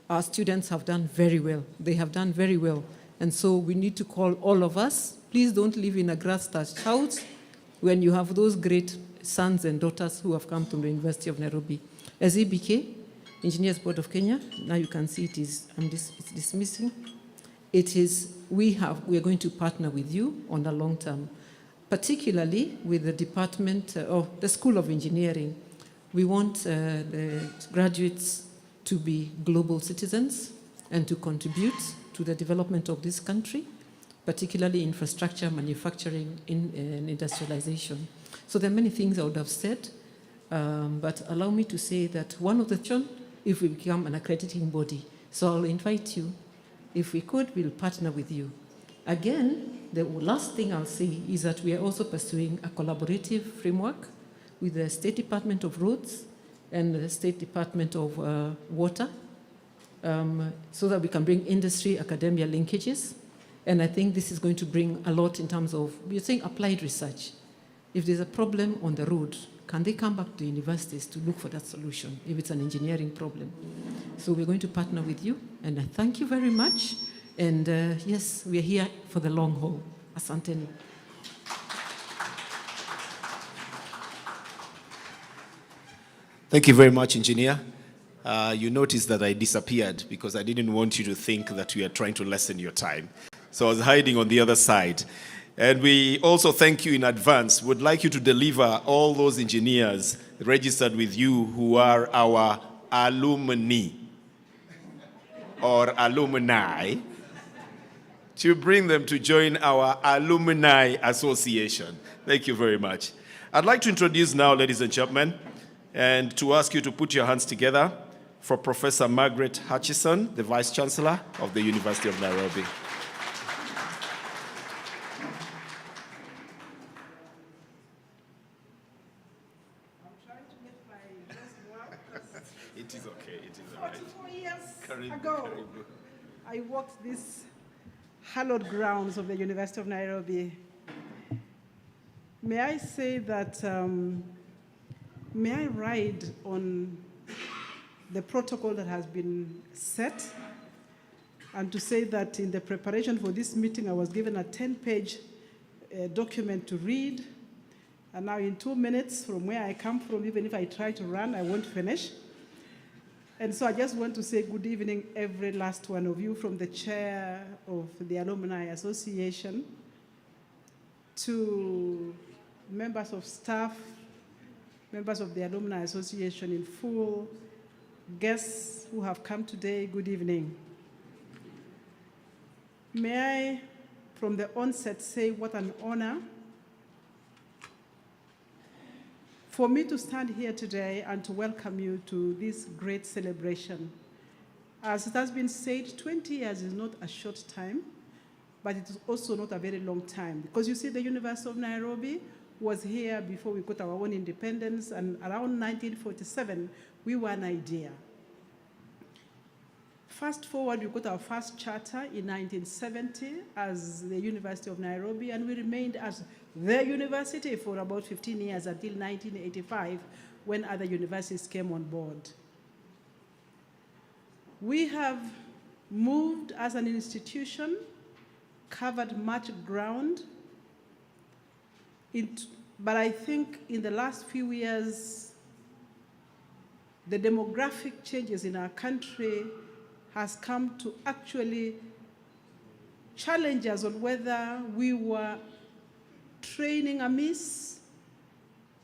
Speaker 9: Our students have done very well. They have done very well. And so we need to call all of us, please don't live in a grass-thatched house when you have those great sons and daughters who have come from the University of Nairobi. As EBK, Engineers Board of Kenya, now you can see it's dismissing. We are going to partner with you on the long term, particularly with the department of the School of Engineering. We want the graduates to be global citizens and to contribute to the development of this country, particularly infrastructure, manufacturing, and industrialization. So there are many things I would have said, but allow me to say that one of the challenge, if we become an accrediting body, so I'll invite you, if we could, we'll partner with you. Again, the last thing I'll say is that we are also pursuing a collaborative framework with the State Department of Roads and the State Department of Water, so that we can bring industry-academia linkages. And I think this is going to bring a lot in terms of, we're saying applied research. If there's a problem on the road, can they come back to universities to look for that solution if it's an engineering problem? So we're going to partner with you, and I thank you very much. And yes, we are here for the long haul. Asanteni.
Speaker 5: Thank you very much, Engineer. You noticed that I disappeared because I didn't want you to think that we are trying to lessen your time. So I was hiding on the other side. And we also thank you in advance. Would like you to deliver all those engineers registered with you who are our alumni or alumni, to bring them to join our Alumni Association. Thank you very much. I'd like to introduce now, ladies and gentlemen, and to ask you to put your hands together for Professor Margaret Hutchison, the Vice Chancellor of the University of Nairobi. It is okay, it is all right.
Speaker 10: 44 years
Speaker 5: Karibu,
Speaker 10: ago,
Speaker 5: karibu.
Speaker 10: I walked these hallowed grounds of the University of Nairobi. May I say that, may I ride on the protocol that has been set, and to say that in the preparation for this meeting, I was given a 10-page document to read, and now in 2 minutes from where I come from, even if I try to run, I won't finish. And so I just want to say good evening, every last one of you, from the chair of the Alumni Association to members of staff, members of the Alumni Association in full, guests who have come today, good evening. May I, from the onset, say what an honor for me to stand here today and to welcome you to this great celebration. As it has been said, 20 years is not a short time, but it is also not a very long time. Because you see, the University of Nairobi was here before we got our own independence, and around 1947, we were an idea. Fast forward, we got our first charter in 1970 as the University of Nairobi, and we remained as their university for about 15 years until 1985 when other universities came on board. We have moved as an institution, covered much ground, but I think in the last few years, the demographic changes in our country has come to actually challenge us on whether we were training amiss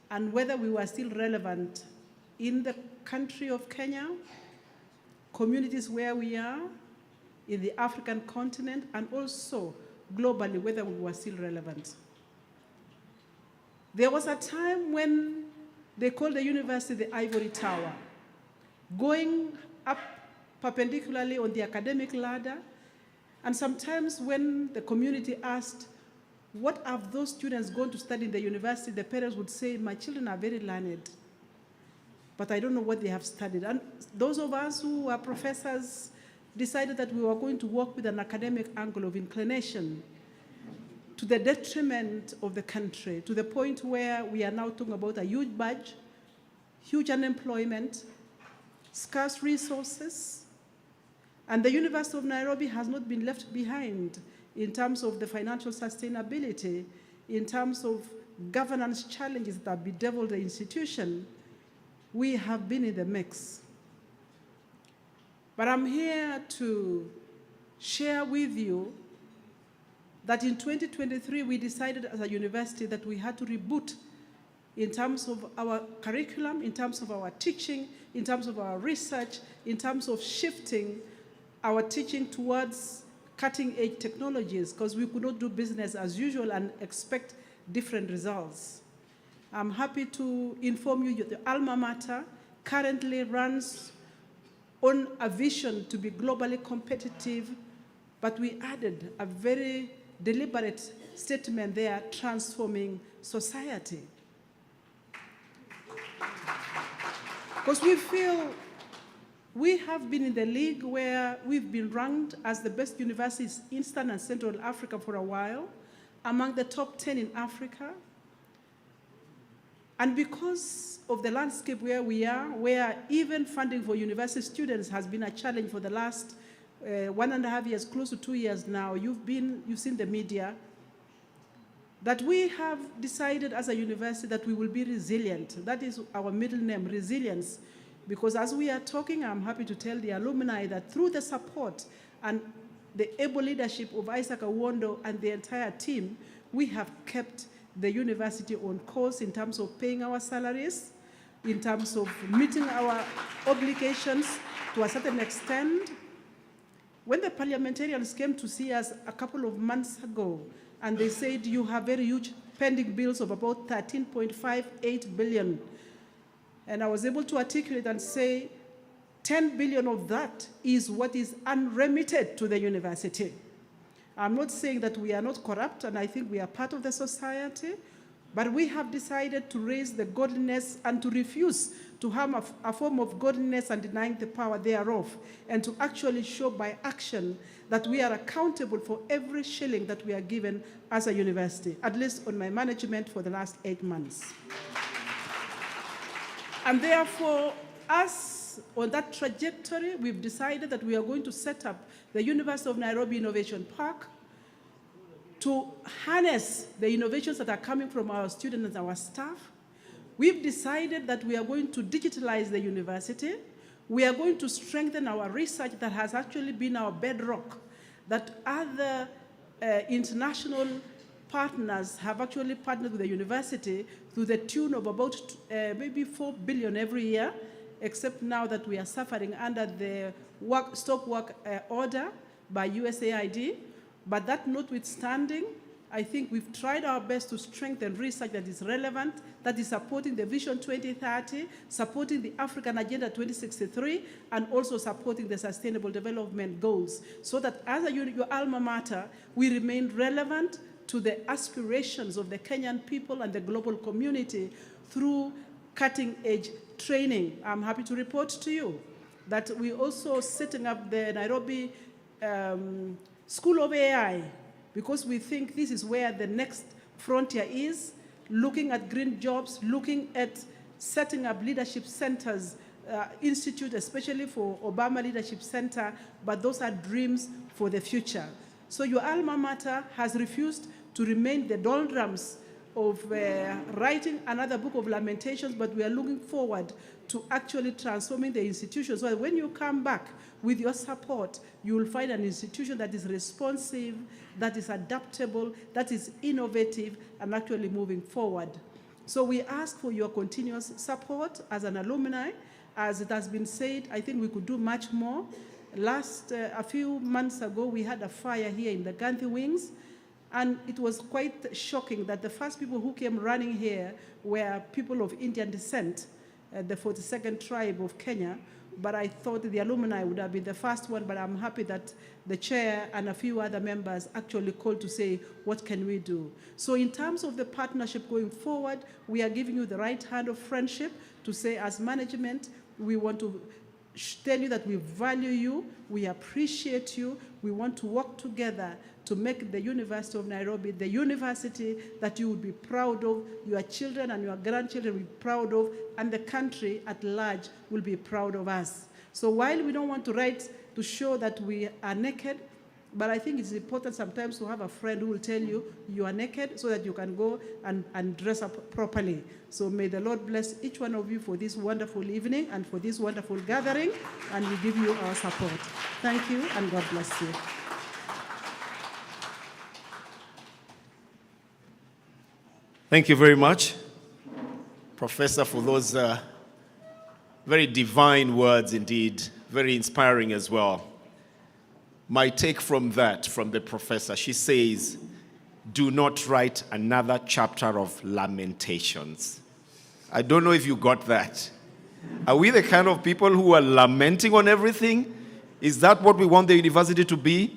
Speaker 10: and whether we were still relevant in the country of Kenya, communities where we are, in the African continent, and also globally, whether we were still relevant. There was a time when they called the university the ivory tower, going up perpendicularly on the academic ladder, and sometimes when the community asked, what are those students going to study in the university, the parents would say, my children are very learned, but I don't know what they have studied. And those of us who are professors decided that we were going to work with an academic angle of inclination to the detriment of the country, to the point where we are now talking about a huge budget, huge unemployment, scarce resources, and the University of Nairobi has not been left behind in terms of the financial sustainability, in terms of governance challenges that have bedeviled the institution. We have been in the mix. But I'm here to share with you that in 2023, we decided as a university that we had to reboot in terms of our curriculum, in terms of our teaching, in terms of our research, in terms of shifting our teaching towards cutting-edge technologies, because we could not do business as usual and expect different results. I'm happy to inform you that the alma mater currently runs on a vision to be globally competitive, but we added a very deliberate statement there, transforming society. Because we feel we have been in the league where we've been ranked as the best universities in Eastern and Central Africa for a while, among the top 10 in Africa. And because of the landscape where we are, where even funding for university students has been a challenge for the last 1.5 years, close to 2 years now, you've seen the media, that we have decided as a university that we will be resilient. That is our middle name, resilience. Because as we are talking, I'm happy to tell the alumni that through the support and the able leadership of Isaac Awondo and the entire team, we have kept the university on course in terms of paying our salaries, in terms of meeting our obligations to a certain extent. When the parliamentarians came to see us a couple of months ago, and they said, you have very huge pending bills of about 13.58 billion. And I was able to articulate and say, 10 billion of that is what is unremitted to the university. I'm not saying that we are not corrupt, and I think we are part of the society, but we have decided to raise the godliness and to refuse to harm a form of godliness and denying the power thereof, and to actually show by action that we are accountable for every shilling that we are given as a university, at least on my management for the last 8 months. And therefore, us on that trajectory, we've decided that we are going to set up the University of Nairobi Innovation Park to harness the innovations that are coming from our students and our staff. We've decided that we are going to digitalize the university. We are going to strengthen our research that has actually been our bedrock, that other international partners have actually partnered with the university to the tune of about maybe 4 billion every year, except now that we are suffering under the stop work order by USAID. But that notwithstanding, I think we've tried our best to strengthen research that is relevant, that is supporting the Vision 2030, supporting the African Agenda 2063, and also supporting the Sustainable Development Goals, so that as your alma mater, we remain relevant to the aspirations of the Kenyan people and the global community through cutting-edge training. I'm happy to report to you that we're also setting up the Nairobi School of AI, because we think this is where the next frontier is, looking at green jobs, looking at setting up leadership centers, institute, especially for Obama Leadership Center, but those are dreams for the future. So your alma mater has refused to remain the doldrums of writing another book of lamentations, but we are looking forward to actually transforming the institution. So when you come back with your support, you will find an institution that is responsive, that is adaptable, that is innovative, and actually moving forward. So we ask for your continuous support as an alumni. As it has been said, I think we could do much more. A few months ago, we had a fire here in the Gandhi Wings, and it was quite shocking that the first people who came running here were people of Indian descent, the 42nd tribe of Kenya. But I thought the alumni would have been the first one, but I'm happy that the chair and a few other members actually called to say, what can we do? So in terms of the partnership going forward, we are giving you the right hand of friendship to say, as management, we want to tell you that we value you, we appreciate you, we want to work together to make the University of Nairobi the university that you would be proud of, your children and your grandchildren will be proud of, and the country at large will be proud of us. So while we don't want to write to show that we are naked, but I think it's important sometimes to have a friend who will tell you you are naked so that you can go and dress up properly. So may the Lord bless each one of you for this wonderful evening and for this wonderful gathering, and we give you our support. Thank you, and God bless you.
Speaker 5: Thank you very much, Professor, for those very divine words indeed, very inspiring as well. My take from that, from the professor, she says, do not write another chapter of lamentations. I don't know if you got that. Are we the kind of people who are lamenting on everything? Is that what we want the university to be?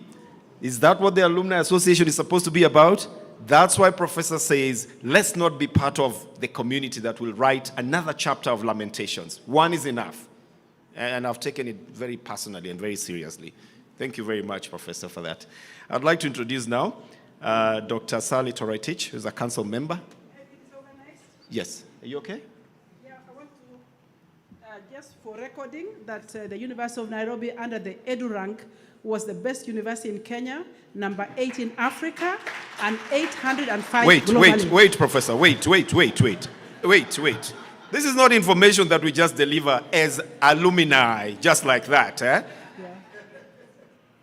Speaker 5: Is that what the Alumni Association is supposed to be about? That's why Professor says, let's not be part of the community that will write another chapter of lamentations. One is enough. And I've taken it very personally and very seriously. Thank you very much, Professor, for that. I'd like to introduce now Dr. Sally Toretich, who's a council member. Yes. Are you okay?
Speaker 10: Yeah, I want to, just for recording, that the University of Nairobi under the Edu rank was the best university in Kenya, number 8 in Africa, and 805 globally.
Speaker 5: Wait, Professor, wait. This is not information that we just deliver as alumni, just like that, eh?
Speaker 10: Yeah.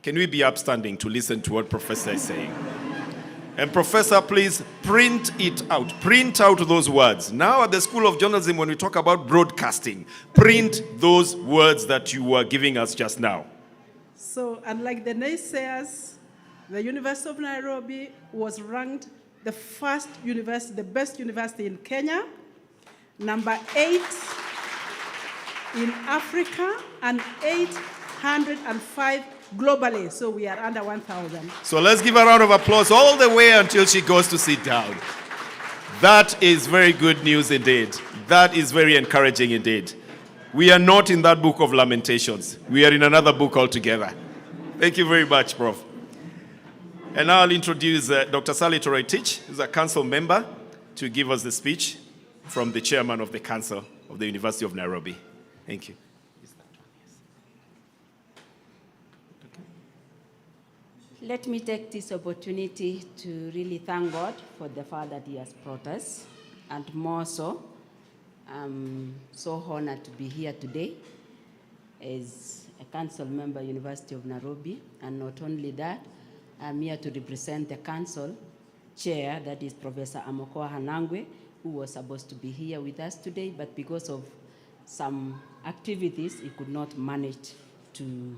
Speaker 5: Can we be upstanding to listen to what Professor is saying? And Professor, please print it out. Print out those words. Now at the School of Journalism, when we talk about broadcasting, print those words that you were giving us just now.
Speaker 10: So, unlike the naysayers, the University of Nairobi was ranked the first university, the best university in Kenya, number 8 in Africa, and 805 globally. So we are under 1,000.
Speaker 5: So let's give a round of applause all the way until she goes to sit down. That is very good news indeed. That is very encouraging indeed. We are not in that book of lamentations. We are in another book altogether. Thank you very much, Prof. And now I'll introduce Dr. Sally Toretich, who's a council member, to give us the speech from the chairman of the council of the University of Nairobi. Thank you.
Speaker 11: Let me take this opportunity to really thank God for the far that He has brought us, and more so, I'm so honored to be here today as a council member, University of Nairobi, and not only that, I'm here to represent the council chair, that is Professor Amokoa Hanangwe, who was supposed to be here with us today, but because of some activities, he could not manage to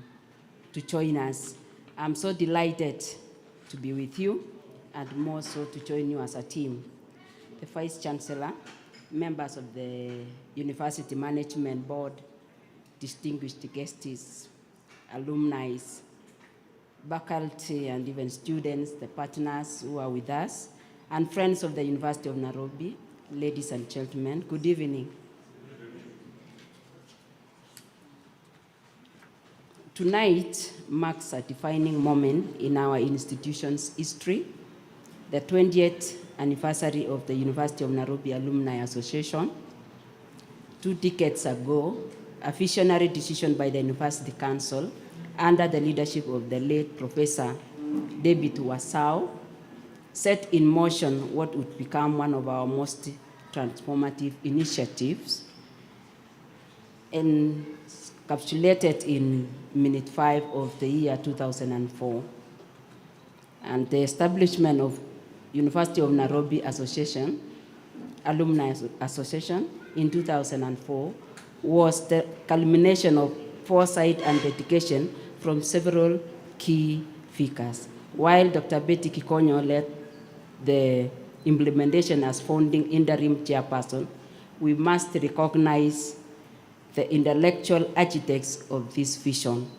Speaker 11: join us. I'm so delighted to be with you, and more so to join you as a team. The Vice Chancellor, members of the University Management Board, distinguished guests, alumni, faculty, and even students, the partners who are with us, and friends of the University of Nairobi, ladies and gentlemen, good evening. Tonight marks a defining moment in our institution's history, the 20th anniversary of the University of Nairobi Alumni Association. 2 decades ago, a visionary decision by the University Council under the leadership of the late Professor David Wasau set in motion what would become one of our most transformative initiatives, encapsulated in Minute 5 of the year 2004. And the establishment of University of Nairobi Association, Alumni Association in 2004 was the culmination of foresight and dedication from several key figures. While Dr. Betty Kikonyo led the implementation as founding interim chairperson, we must recognize the intellectual architects of this vision.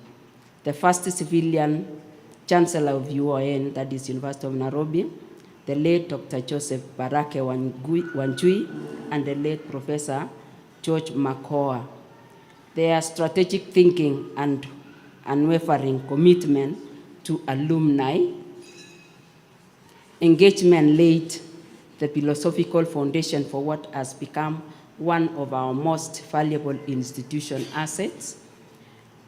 Speaker 11: The first civilian Chancellor of UoN, that is University of Nairobi, the late Dr. Joseph Barake Wanjui, and the late Professor George Makoa. Their strategic thinking and unwavering commitment to alumni engagement laid the philosophical foundation for what has become one of our most valuable institution assets.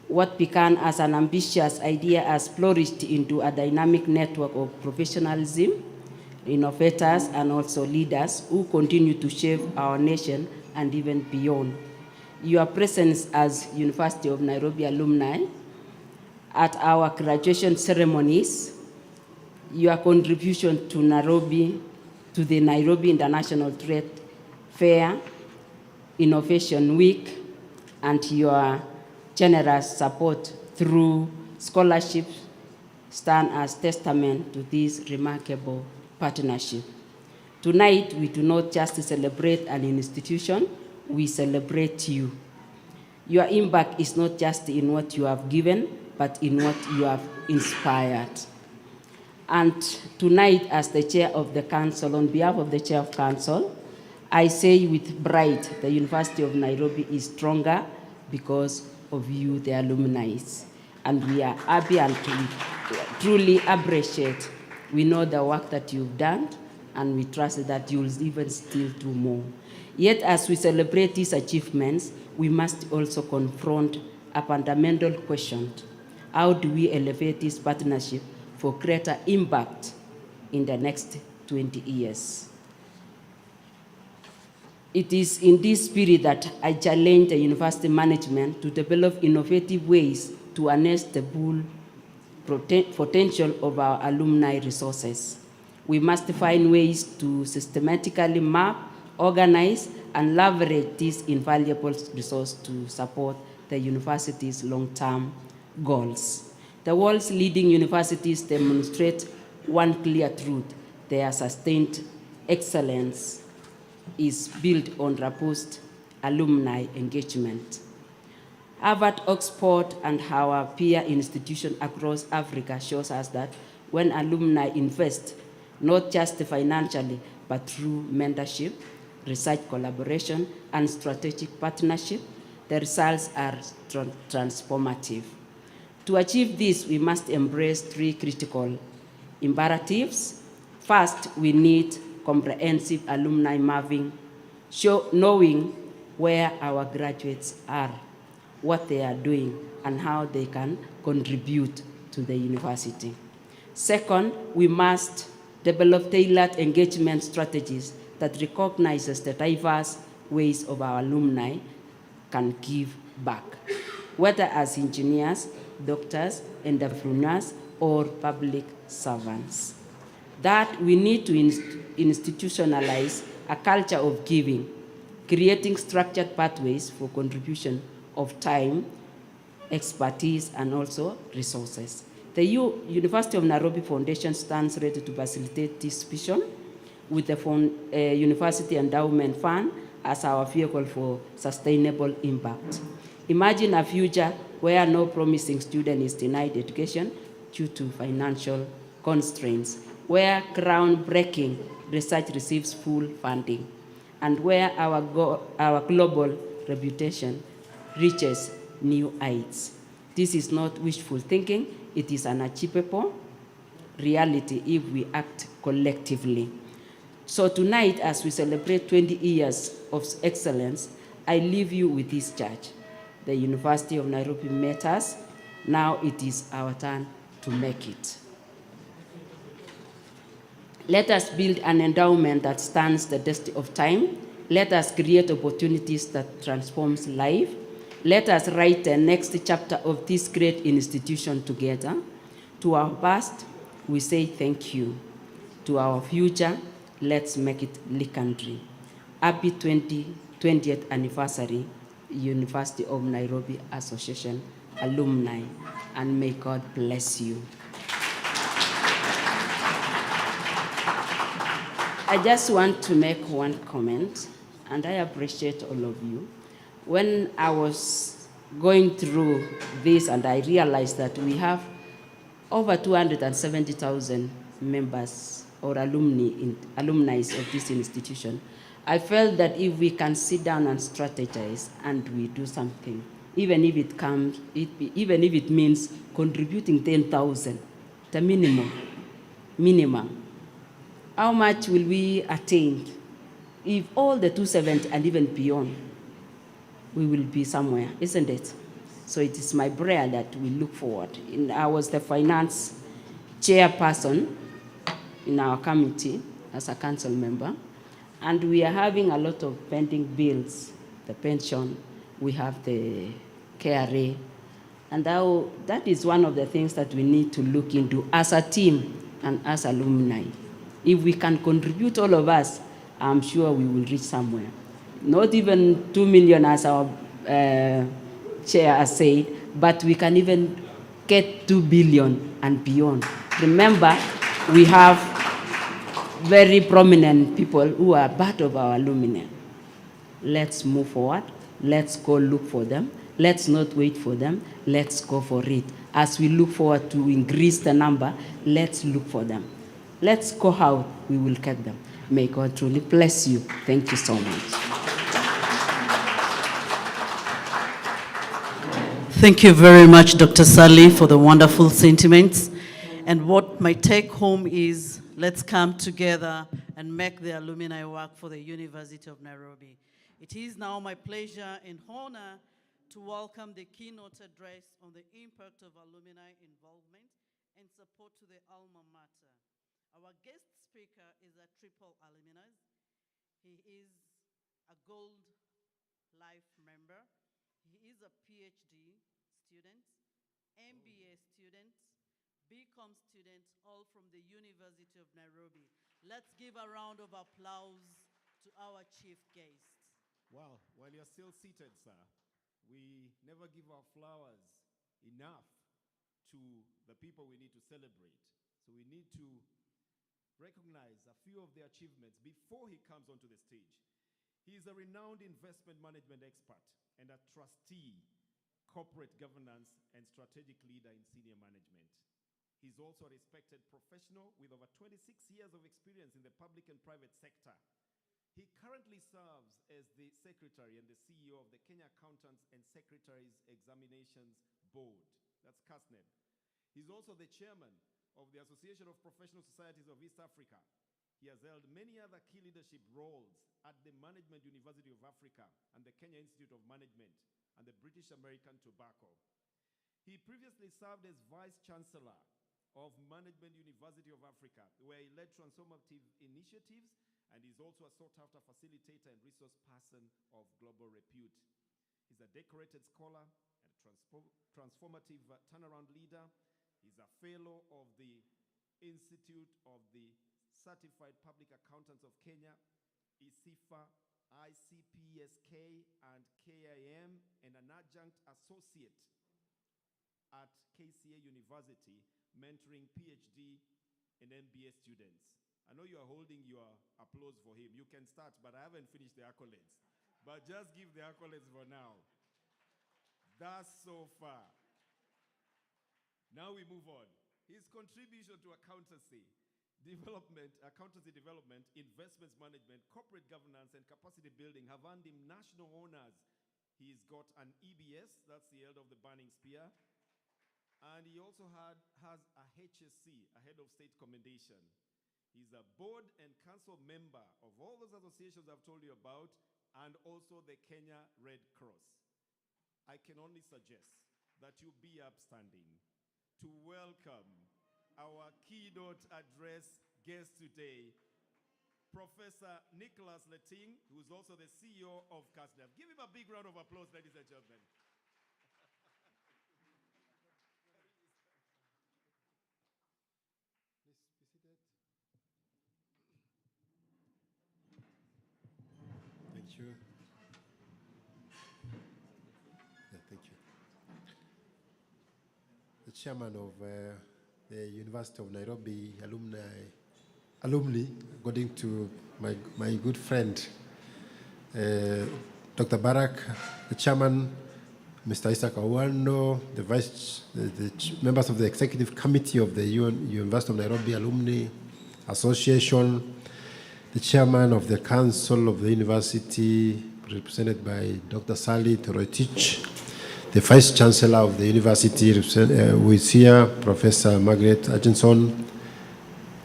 Speaker 11: What began as an ambitious idea has flourished into a dynamic network of professionalism, innovators, and also leaders who continue to shape our nation and even beyond. Your presence as University of Nairobi alumni at our graduation ceremonies, your contribution to the Nairobi International Trade Fair, Innovation Week, and your generous support through scholarships stand as testament to this remarkable partnership. Tonight, we do not just celebrate an institution, we celebrate you. Your impact is not just in what you have given, but in what you have inspired. And tonight, as the chair of the council, on behalf of the chair of council, I say with pride, the University of Nairobi is stronger because of you, the alumni. And we are happy and truly appreciate. We know the work that you've done, and we trust that you'll even still do more. Yet, as we celebrate these achievements, we must also confront a fundamental question. How do we elevate this partnership for greater impact in the next 20 years? It is in this spirit that I challenge the university management to develop innovative ways to harness the full potential of our alumni resources. We must find ways to systematically map, organize, and leverage this invaluable resource to support the university's long-term goals. The world's leading universities demonstrate one clear truth: their sustained excellence is built on robust alumni engagement. Harvard, Oxford, and our peer institutions across Africa shows us that when alumni invest, not just financially, but through mentorship, research collaboration, and strategic partnership, the results are transformative. To achieve this, we must embrace 3 critical imperatives. First, we need comprehensive alumni mapping, knowing where our graduates are, what they are doing, and how they can contribute to the university. Second, we must develop tailored engagement strategies that recognizes the diverse ways of our alumni can give back, whether as engineers, doctors, entrepreneurs, or public servants. That we need to institutionalize a culture of giving, creating structured pathways for contribution of time, expertise, and also resources. The University of Nairobi Foundation stands ready to facilitate this vision with the University Endowment Fund as our vehicle for sustainable impact. Imagine a future where no promising student is denied education due to financial constraints, where groundbreaking research receives full funding, and where our global reputation reaches new heights. This is not wishful thinking, it is an achievable reality if we act collectively. So tonight, as we celebrate 20 years of excellence, I leave you with this charge. The University of Nairobi met us. Now it is our turn to make it. Let us build an endowment that stands the test of time. Let us create opportunities that transforms life. Let us write the next chapter of this great institution together. To our past, we say thank you. To our future, let's make it legendary. Happy 20th anniversary, University of Nairobi Association alumni, and may God bless you. I just want to make one comment, and I appreciate all of you. When I was going through this and I realized that we have over 270,000 members or alumni of this institution, I felt that if we can sit down and strategize and we do something, even if it means contributing 10,000, the minimum, how much will we attain? If all the 270 and even beyond, we will be somewhere, isn't it? So it is my prayer that we look forward. I was the finance chairperson in our committee as a council member, and we are having a lot of pending bills, the pension, we have the KRA, and that is one of the things that we need to look into as a team and as alumni. If we can contribute, all of us, I'm sure we will reach somewhere. Not even 2 million as our chair has said, but we can even get 2 billion and beyond. Remember, we have very prominent people who are part of our alumni. Let's move forward. Let's go look for them. Let's not wait for them. Let's go for it. As we look forward to increase the number, let's look for them. Let's go out. We will get them. May God truly bless you. Thank you so much.
Speaker 3: Thank you very much, Dr. Sally, for the wonderful sentiments. And what my take home is, let's come together and make the alumni work for the University of Nairobi. It is now my pleasure and honor to welcome the keynote address on the impact of alumni involvement and support to the alma mater. Our guest speaker is a triple alumnus. He is a Gold Life member. He is a PhD student, MBA student, BCom student, all from the University of Nairobi. Let's give a round of applause to our chief guest.
Speaker 5: Well, while you're still seated, sir, we never give our flowers enough to the people we need to celebrate. So we need to recognize a few of the achievements before he comes onto the stage. He is a renowned investment management expert and a trustee, corporate governance, and strategic leader in senior management. He's also a respected professional with over 26 years of experience in the public and private sector. He currently serves as the secretary and the CEO of the Kenya Accountants and Secretaries Examinations Board. That's KASNEB. He's also the chairman of the Association of Professional Societies of East Africa. He has held many other key leadership roles at the Management University of Africa and the Kenya Institute of Management and the British American Tobacco. He previously served as Vice Chancellor of Management University of Africa, where he led transformative initiatives, and he's also a sought-after facilitator and resource person of global repute. He's a decorated scholar and transformative turnaround leader. He's a fellow of the Institute of the Certified Public Accountants of Kenya, ICIFA, ICPSK, and KIM, and an adjunct associate at KCA University, mentoring PhD and MBA students. I know you are holding your applause for him. You can start, but I haven't finished the accolades. But just give the accolades for now. That's so far. Now we move on. His contribution to accountancy development, investments management, corporate governance, and capacity building have earned him national honors. He's got an EBS, that's the Elder of the Burning Spear, and he also has a HSC, a Head of State Commendation. He's a board and council member of all those associations I've told you about, and also the Kenya Red Cross. I can only suggest that you be upstanding to welcome our keynote address guest today, Professor Nicholas Letting, who is also the CEO of CASNEF. Give him a big round of applause, ladies and gentlemen.
Speaker 12: Please be seated. Thank you. Yeah, thank you. The chairman of the University of Nairobi alumni, according to my good friend, Dr. Barak, the chairman, Mr. Isaac Awando, the members of the executive committee of the University of Nairobi Alumni Association, the chairman of the council of the university, represented by Dr. Sally Toroitich, the vice chancellor of the university, who is here, Professor Margaret Hutchinson,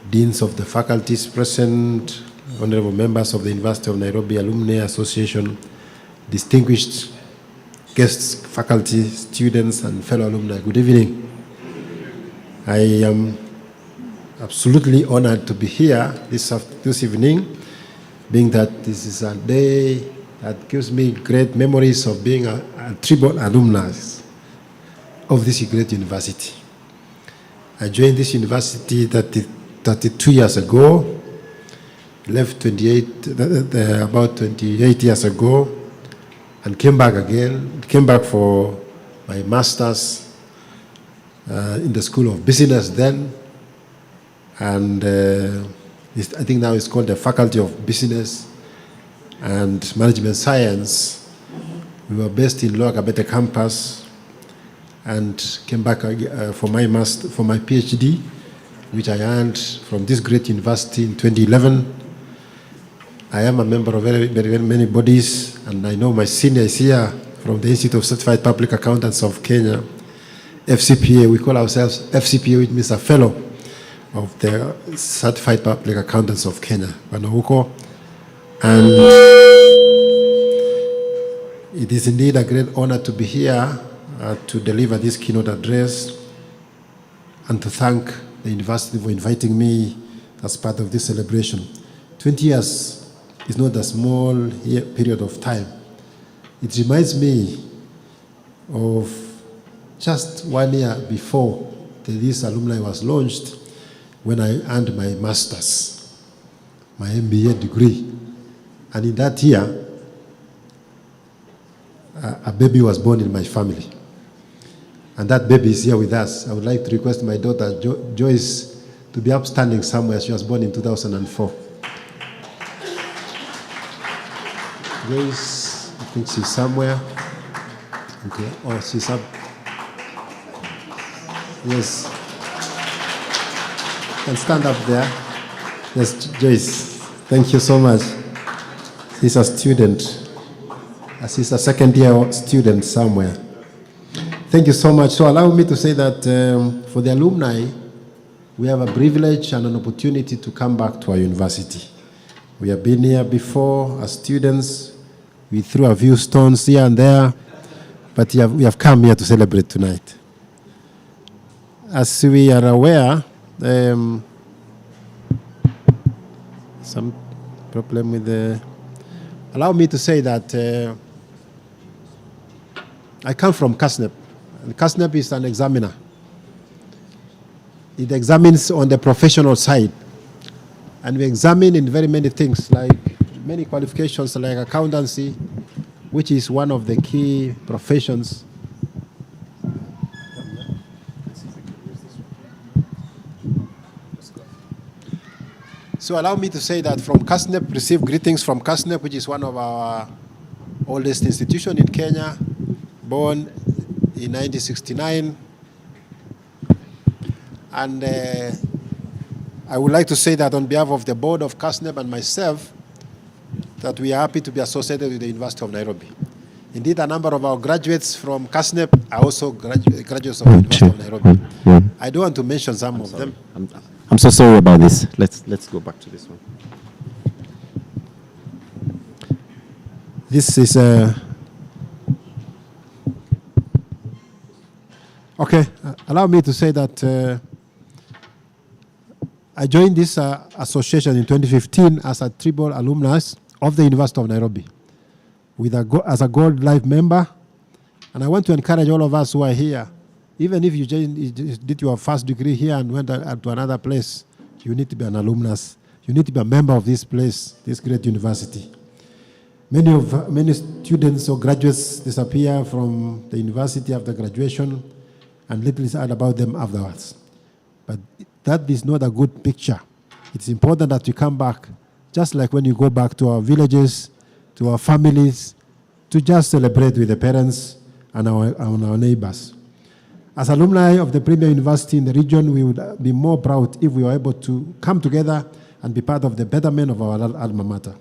Speaker 12: deans of the faculties present, honorable members of the University of Nairobi Alumni Association, distinguished guests, faculty, students, and fellow alumni. Good evening. I am absolutely honored to be here this evening, being that this is a day that gives me great memories of being a tribal alumnus of this great university. I joined this university 32 years ago, left about 28 years ago, and came back again. Came back for my master's in the School of Business then, and I think now it's called the Faculty of Business and Management Science. We were based in Lower Kabete campus, and came back for my PhD, which I earned from this great university in 2011. I am a member of very, very many bodies, and I know my senior is here from the Institute of Certified Public Accountants of Kenya, FCPA. We call ourselves FCPA, which means a fellow of the Certified Public Accountants of Kenya, Banauko. And it is indeed a great honor to be here to deliver this keynote address and to thank the university for inviting me as part of this celebration. 20 years is not a small period of time. It reminds me of just 1 year before this alumni was launched, when I earned my master's, my MBA degree. And in that year, a baby was born in my family. And that baby is here with us. I would like to request my daughter, Joyce, to be upstanding somewhere. She was born in 2004. Joyce, I think she's somewhere. Okay. Oh, she's up. Yes. And stand up there. Yes, Joyce. Thank you so much. She's a student. She's a second-year student somewhere. Thank you so much. So allow me to say that for the alumni, we have a privilege and an opportunity to come back to our university. We have been here before as students. We threw a few stones here and there, but we have come here to celebrate tonight. As we are aware, some problem with the... Allow me to say that I come from CASNEP. And CASNEP is an examiner. It examines on the professional side. And we examine in very many things, like many qualifications like accountancy, which is one of the key professions. So allow me to say that from CASNEP, receive greetings from CASNEP, which is one of our oldest institutions in Kenya, born in 1969. And I would like to say that on behalf of the board of CASNEP and myself, that we are happy to be associated with the University of Nairobi. Indeed, a number of our graduates from CASNEP are also graduates of the University of Nairobi. I don't want to mention some of them.
Speaker 2: I'm so sorry about this. Let's go back to this one.
Speaker 12: This is okay. Allow me to say that I joined this association in 2015 as a tribal alumnus of the University of Nairobi, with as a Gold Life member. And I want to encourage all of us who are here, even if you did your first degree here and went to another place, you need to be an alumnus. You need to be a member of this place, this great university. Many students or graduates disappear from the university after graduation, and little is heard about them afterwards. But that is not a good picture. It's important that you come back, just like when you go back to our villages, to our families, to just celebrate with the parents and our neighbors. As alumni of the premier university in the region, we would be more proud if we were able to come together and be part of the betterment of our alma mater.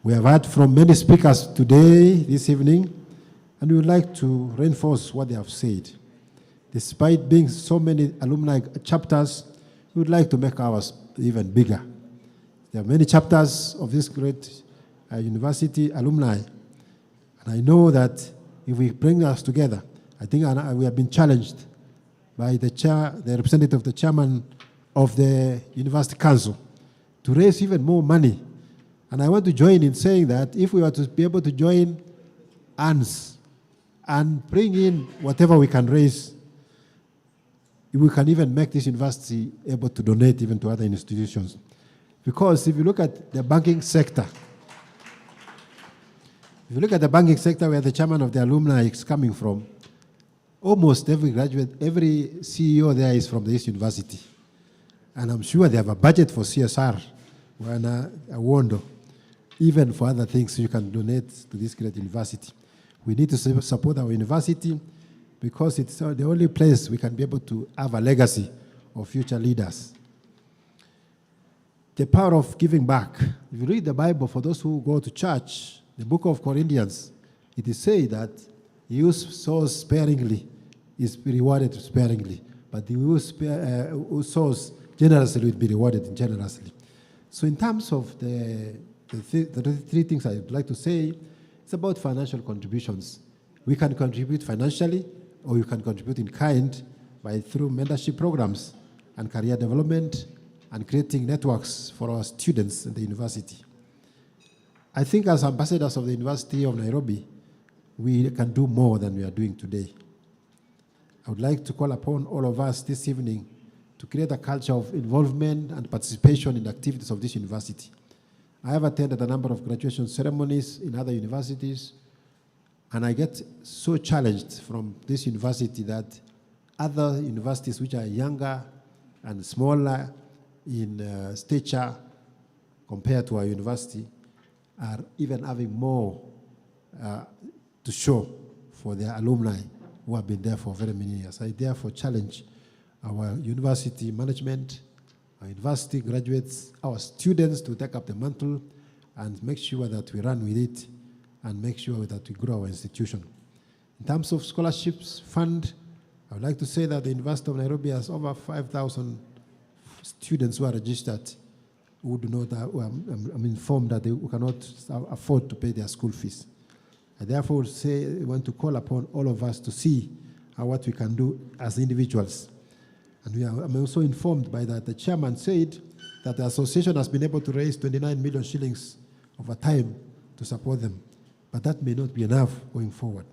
Speaker 12: We have heard from many speakers today, this evening, and we would like to reinforce what they have said. Despite being so many alumni chapters, we would like to make ours even bigger. There are many chapters of this great university alumni, and I know that if we bring us together, I think we have been challenged by the representative, the chairman of the University Council, to raise even more money. And I want to join in saying that if we were to be able to join hands and bring in whatever we can raise, we can even make this university able to donate even to other institutions. Because if you look at the banking sector, where the chairman of the alumni is coming from, almost every graduate, every CEO there is from this university. And I'm sure they have a budget for CSR, even for other things you can donate to this great university. We need to support our university because it's the only place we can be able to have a legacy of future leaders. The power of giving back. If you read the Bible, for those who go to church, the book of Corinthians, it is said that he who sows sparingly is rewarded sparingly, but he who sows generously will be rewarded generously. So in terms of the three things I'd like to say, it's about financial contributions. We can contribute financially, or you can contribute in kind through mentorship programs and career development and creating networks for our students in the university. I think as ambassadors of the University of Nairobi, we can do more than we are doing today. I would like to call upon all of us this evening to create a culture of involvement and participation in the activities of this university. I have attended a number of graduation ceremonies in other universities, and I get so challenged from this university that other universities which are younger and smaller in stature compared to our university are even having more to show for their alumni who have been there for very many years. I therefore challenge our university management, our university graduates, our students to take up the mantle and make sure that we run with it and make sure that we grow our institution. In terms of scholarships fund, I would like to say that the University of Nairobi has over 5,000 students who are registered who do not, I'm informed that they cannot afford to pay their school fees. I therefore want to call upon all of us to see what we can do as individuals. And I'm also informed by that the chairman said that the association has been able to raise 29 million shillings over time to support them. But that may not be enough going forward.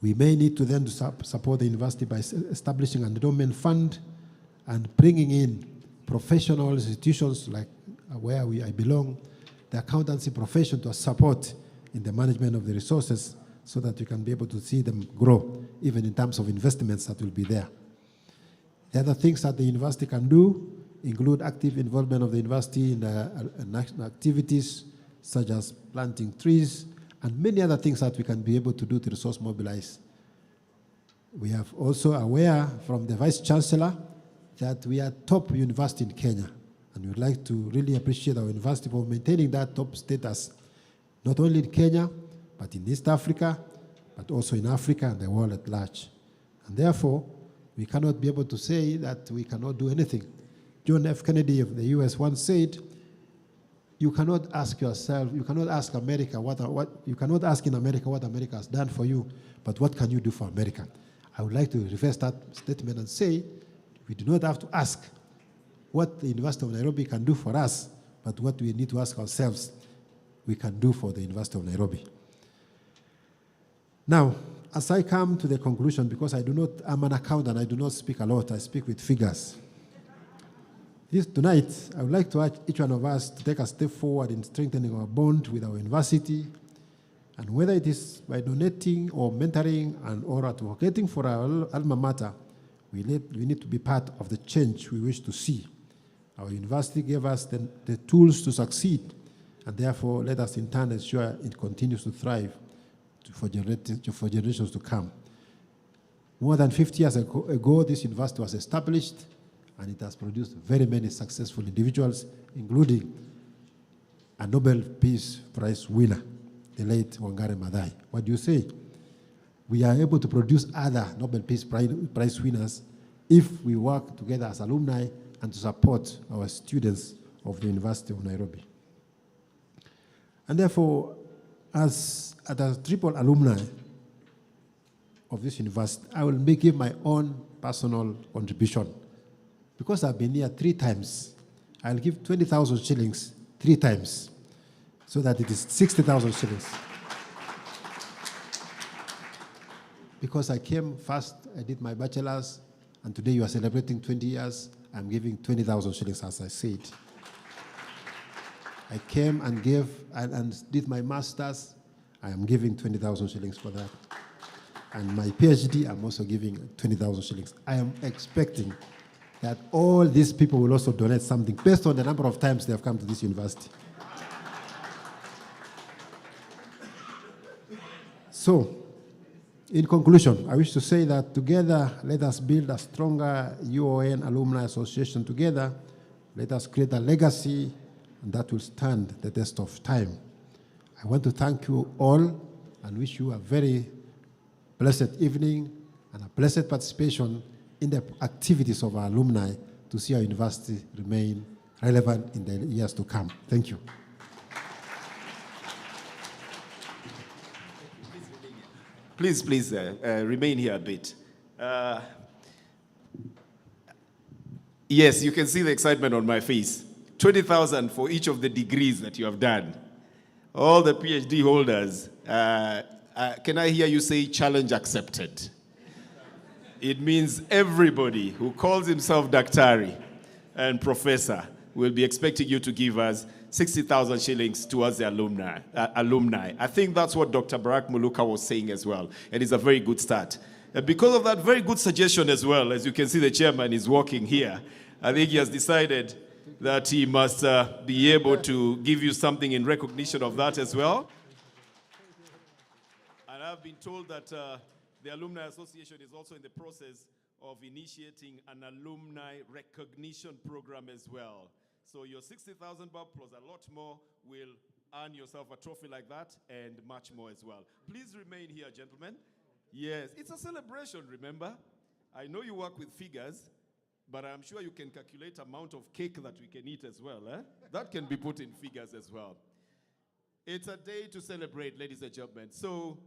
Speaker 12: We may need to then support the university by establishing an endowment fund and bringing in professional institutions like where I belong, the accountancy profession, to support in the management of the resources so that we can be able to see them grow, even in terms of investments that will be there. The other things that the university can do include active involvement of the university in activities such as planting trees and many other things that we can be able to do to resource mobilize. We have also aware from the Vice Chancellor that we are top university in Kenya, and we would like to really appreciate our university for maintaining that top status, not only in Kenya, but in East Africa, but also in Africa and the world at large. And therefore, We cannot be able to say that we cannot do anything. John F. Kennedy of the US once said, you cannot ask yourself, you cannot ask America you cannot ask in America what America has done for you, but what can you do for America? I would like to reverse that statement and say, we do not have to ask what the University of Nairobi can do for us, but what we need to ask ourselves we can do for the University of Nairobi. Now, as I come to the conclusion, because I'm an accountant, I do not speak a lot, I speak with figures. Tonight, I would like to urge each one of us to take a step forward in strengthening our bond with our university, and whether it is by donating or mentoring or advocating for our alma mater, we need to be part of the change we wish to see. Our university gave us the tools to succeed, and therefore let us in turn ensure it continues to thrive for generations to come. More than 50 years ago, this university was established, and it has produced very many successful individuals, including a Nobel Peace Prize winner, the late Wangari Maathai. What do you say? We are able to produce other Nobel Peace Prize winners if we work together as alumni and to support our students of the University of Nairobi. And therefore, as a triple alumni of this university, I will give my own personal contribution. Because I've been here 3 times, I'll give 20,000 shillings 3 times, so that it is 60,000 shillings. Because I came first, I did my bachelor's, and today you are celebrating 20 years, I'm giving 20,000 shillings, as I said. I came and gave and did my master's, I am giving 20,000 shillings for that. And my PhD, I'm also giving 20,000 shillings. I am expecting that all these people will also donate something based on the number of times they have come to this university. So, in conclusion, I wish to say that together, let us build a stronger UoN Alumni Association together. Let us create a legacy that will stand the test of time. I want to thank you all and wish you a very blessed evening and a blessed participation in the activities of our alumni to see our university remain relevant in the years to come. Thank you.
Speaker 5: Please, remain here a bit. Yes, you can see the excitement on my face. 20,000 for each of the degrees that you have done. All the PhD holders, can I hear you say challenge accepted? It means everybody who calls himself Daktari and Professor will be expecting you to give us 60,000 shillings towards the alumni. I think that's what Dr. Barak Muluka was saying as well, and it's a very good start. And because of that very good suggestion as well, as you can see the chairman is walking here, I think he has decided that he must be able to give you something in recognition of that as well. And I've been told that the Alumni Association is also in the process of initiating an alumni recognition program as well. So your 60,000 bob plus a lot more will earn yourself a trophy like that and much more as well. Please remain here, gentlemen. Yes, it's a celebration, remember? I know you work with figures, but I'm sure you can calculate amount of cake that we can eat as well. That can be put in figures as well. It's a day to celebrate, ladies and gentlemen. So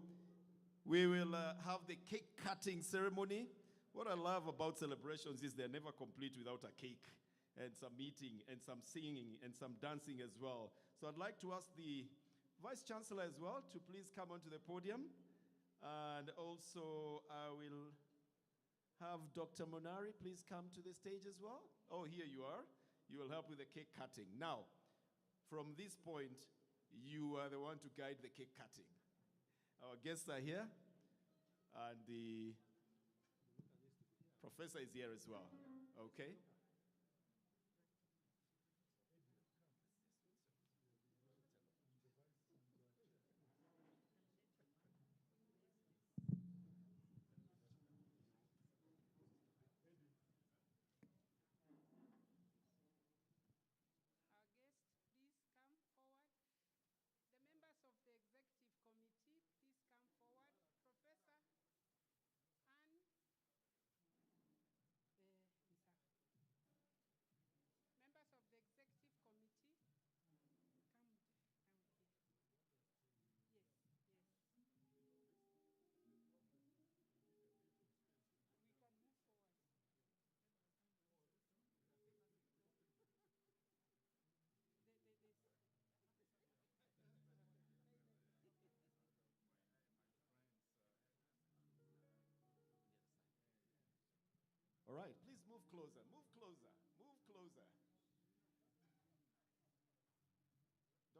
Speaker 5: we will have the cake cutting ceremony. What I love about celebrations is they're never complete without a cake and some eating and some singing and some dancing as well. So I'd like to ask the Vice Chancellor as well to please come onto the podium. And also I will have Dr. Monari please come to the stage as well. Oh, here you are. You will help with the cake cutting. Now, from this point, you are the one to guide the cake cutting. Our guests are here, and the professor is here as well. Okay?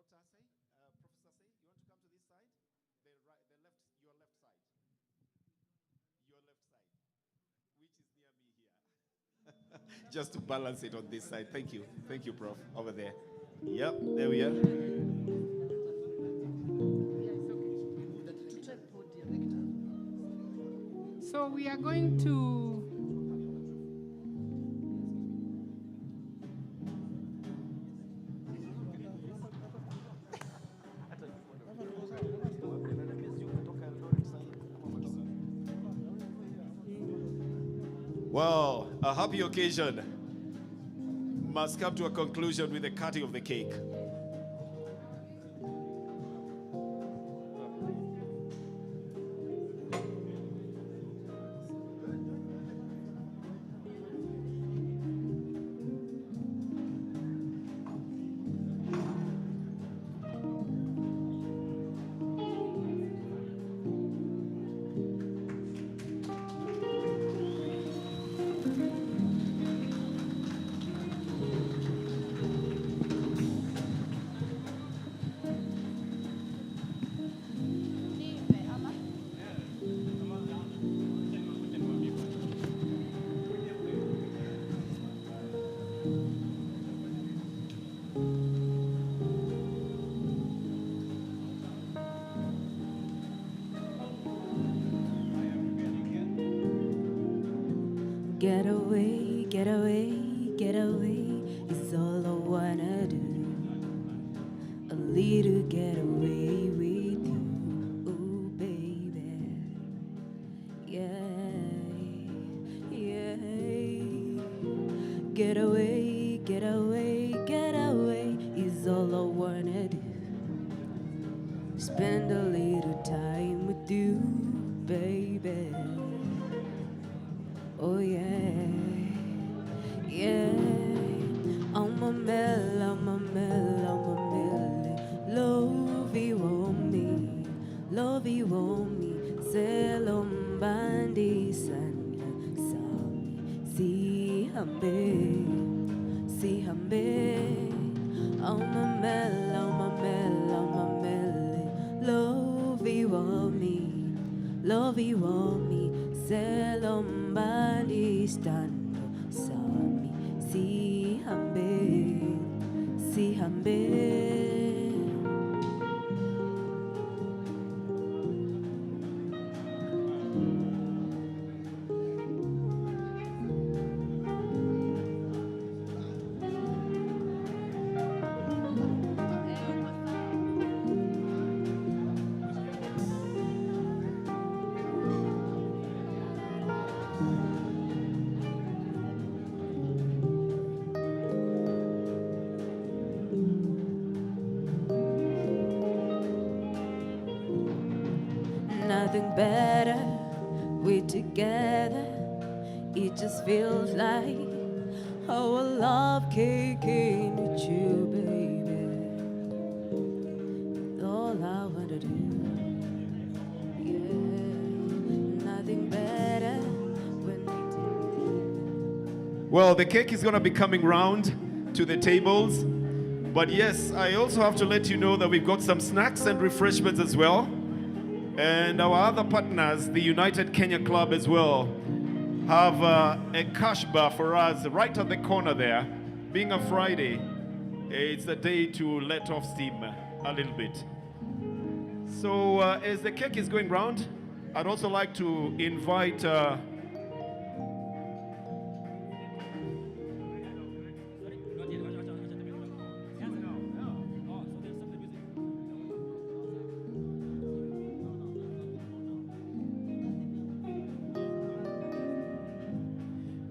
Speaker 5: Dr. Asay, Professor Asay, you want to come to this side? Your left side. Your left side, which is near me here. Just to balance it on this side. Thank you. Thank you, Prof. Over there. Yep, there we are.
Speaker 4: So we are going to
Speaker 5: Well, a happy occasion must come to a conclusion with the cutting of the cake.
Speaker 13: Get away, get away, get away is all I wanna do. A little get away with you, oh baby. Yeah, yeah. Get away, get away, get away is all I wanna do. Spend a little time with you, baby. Oh yeah, yeah. I'm a mel, I'm a mel, I'm a mel. Love you on me, love you on me. Selom bandi sana sami. Si hambe, si hambe. I'm a mel, I'm a mel, I'm a mel. Love you on me, love you on me. Selom bandi stando sami. Si hambe, si hambe. Nothing better, we're together. It just feels like our love kicking with you, baby. All I wanna do, yeah. Nothing better when we do.
Speaker 5: Well, the cake is going to be coming round to the tables. But yes, I also have to let you know that we've got some snacks and refreshments as well. And our other partners, the United Kenya Club as well, have a cash bar for us right at the corner there. Being a Friday, it's a day to let off steam a little bit. So as the cake is going round, I'd also like to invite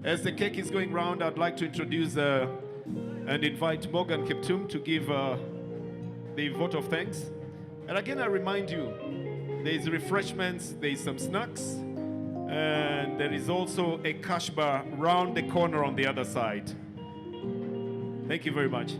Speaker 5: as the cake is going round, I'd like to introduce and invite Morgan Kiptum to give the vote of thanks. And again, I remind you, there's refreshments, there's some snacks, and there is also a cash bar round the corner on the other side. Thank you very much.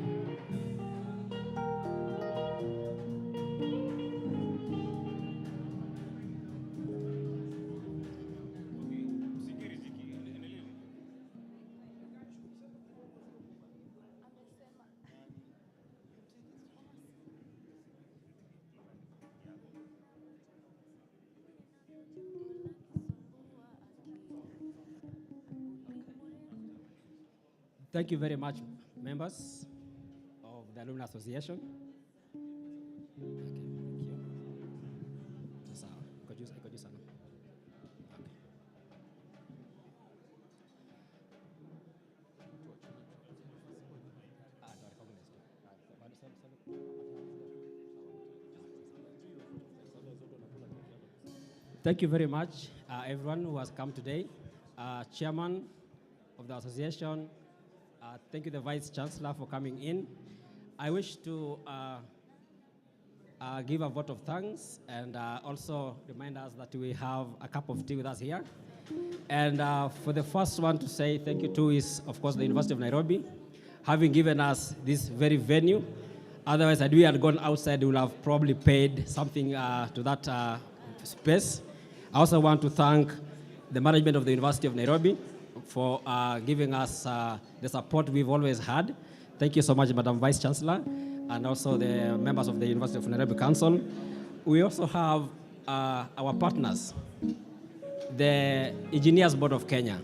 Speaker 2: Thank you very much, members of the Alumni Association. Okay, thank you. Sasa, iko juu sana. Okay. Thank you very much, everyone who has come today. Chairman of the association, thank you, the Vice Chancellor, for coming in. I wish to give a vote of thanks and also remind us that we have a cup of tea with us here. And for the first one to say thank you to is, of course, the University of Nairobi, having given us this very venue. Otherwise, had we had gone outside, we would have probably paid something to that space. I also want to thank the management of the University of Nairobi for giving us the support we've always had. Thank you so much, Madam Vice Chancellor, and also the members of the University of Nairobi Council. We also have our partners, the Engineers Board of Kenya.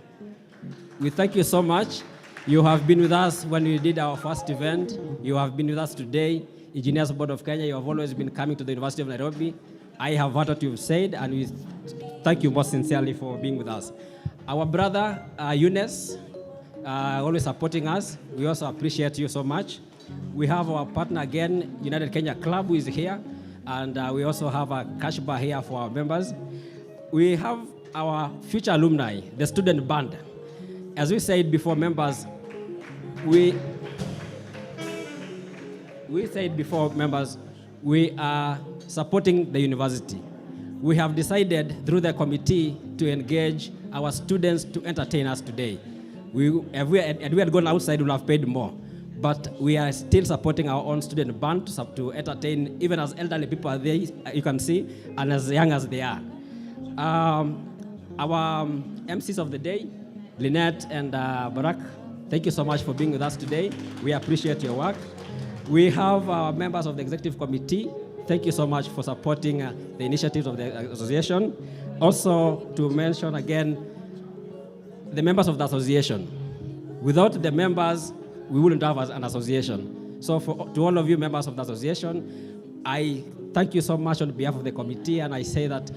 Speaker 2: We thank you so much. You have been with us when we did our first event. You have been with us today. Engineers Board of Kenya, you have always been coming to the University of Nairobi. I have heard what you've said, and we thank you most sincerely for being with us. Our brother, Eunice, always supporting us. We also appreciate you so much. We have our partner again, United Kenya Club, who is here, and we also have a cash bar here for our members. We have our future alumni, the student band. As we said before, members, we are supporting the university. We have decided through the committee to engage our students to entertain us today. If we had gone outside, we would have paid more. But we are still supporting our own student band to entertain even as elderly people are there, you can see, and as young as they are. Our MCs of the day, Lynette and Barak, thank you so much for being with us today. We appreciate your work. We have members of the executive committee. Thank you so much for supporting the initiatives of the association. Also, to mention again, the members of the association. Without the members, we wouldn't have an association. So to all of you members of the association, I thank you so much on behalf of the committee, and I say that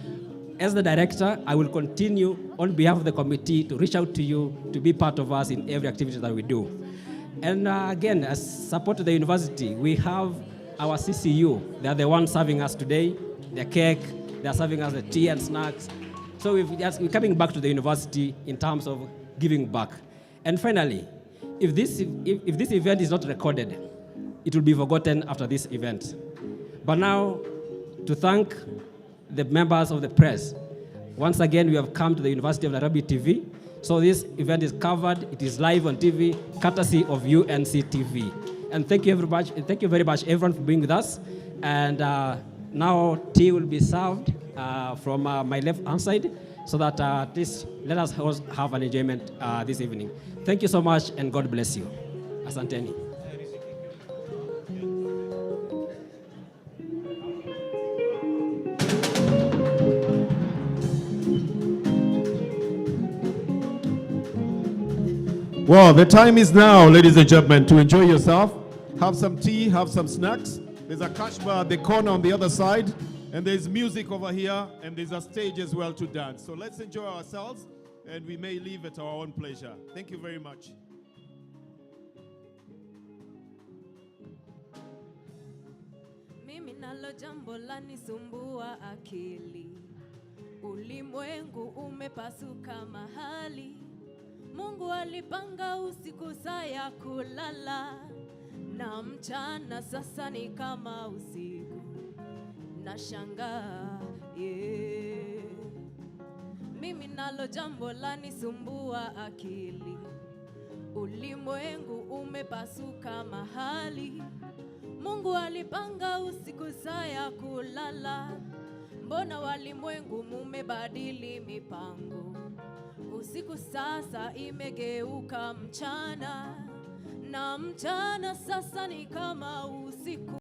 Speaker 2: as the director, I will continue on behalf of the committee to reach out to you to be part of us in every activity that we do. And again, as support to the university, we have our CCU. They are the ones serving us today, the cake, they are serving us the tea and snacks. So we're coming back to the university in terms of giving back. And finally, if this event is not recorded, it will be forgotten after this event. But now, to thank the members of the press, once again, we have come to the University of Nairobi TV. So this event is covered, it is live on TV, courtesy of UNC TV. And thank you very much, everyone, for being with us. And now tea will be served from my left-hand side, so that at least let us have an enjoyment this evening. Thank you so much, and God bless you. Asanteni.
Speaker 5: Well, the time is now, ladies and gentlemen, to enjoy yourself. Have some tea, have some snacks. There's a cash bar at the corner on the other side, and there's music over here, and there's a stage as well to dance. So let's enjoy ourselves, and we may leave at our own pleasure. Thank you very much.
Speaker 13: Mimi nalo jambo lanisumbua akili, ulimwengu umepasuka mahali. Mungu alipanga usiku saa ya kulala, na mchana sasa ni kama usiku. Nashangaa, yeah. Mimi nalo jambo lanisumbua akili, ulimwengu umepasuka mahali. Mungu alipanga usiku saa ya kulala, mbona walimwengu mumebadili mipango? Usiku sasa imegeuka mchana, na mchana sasa ni kama usiku.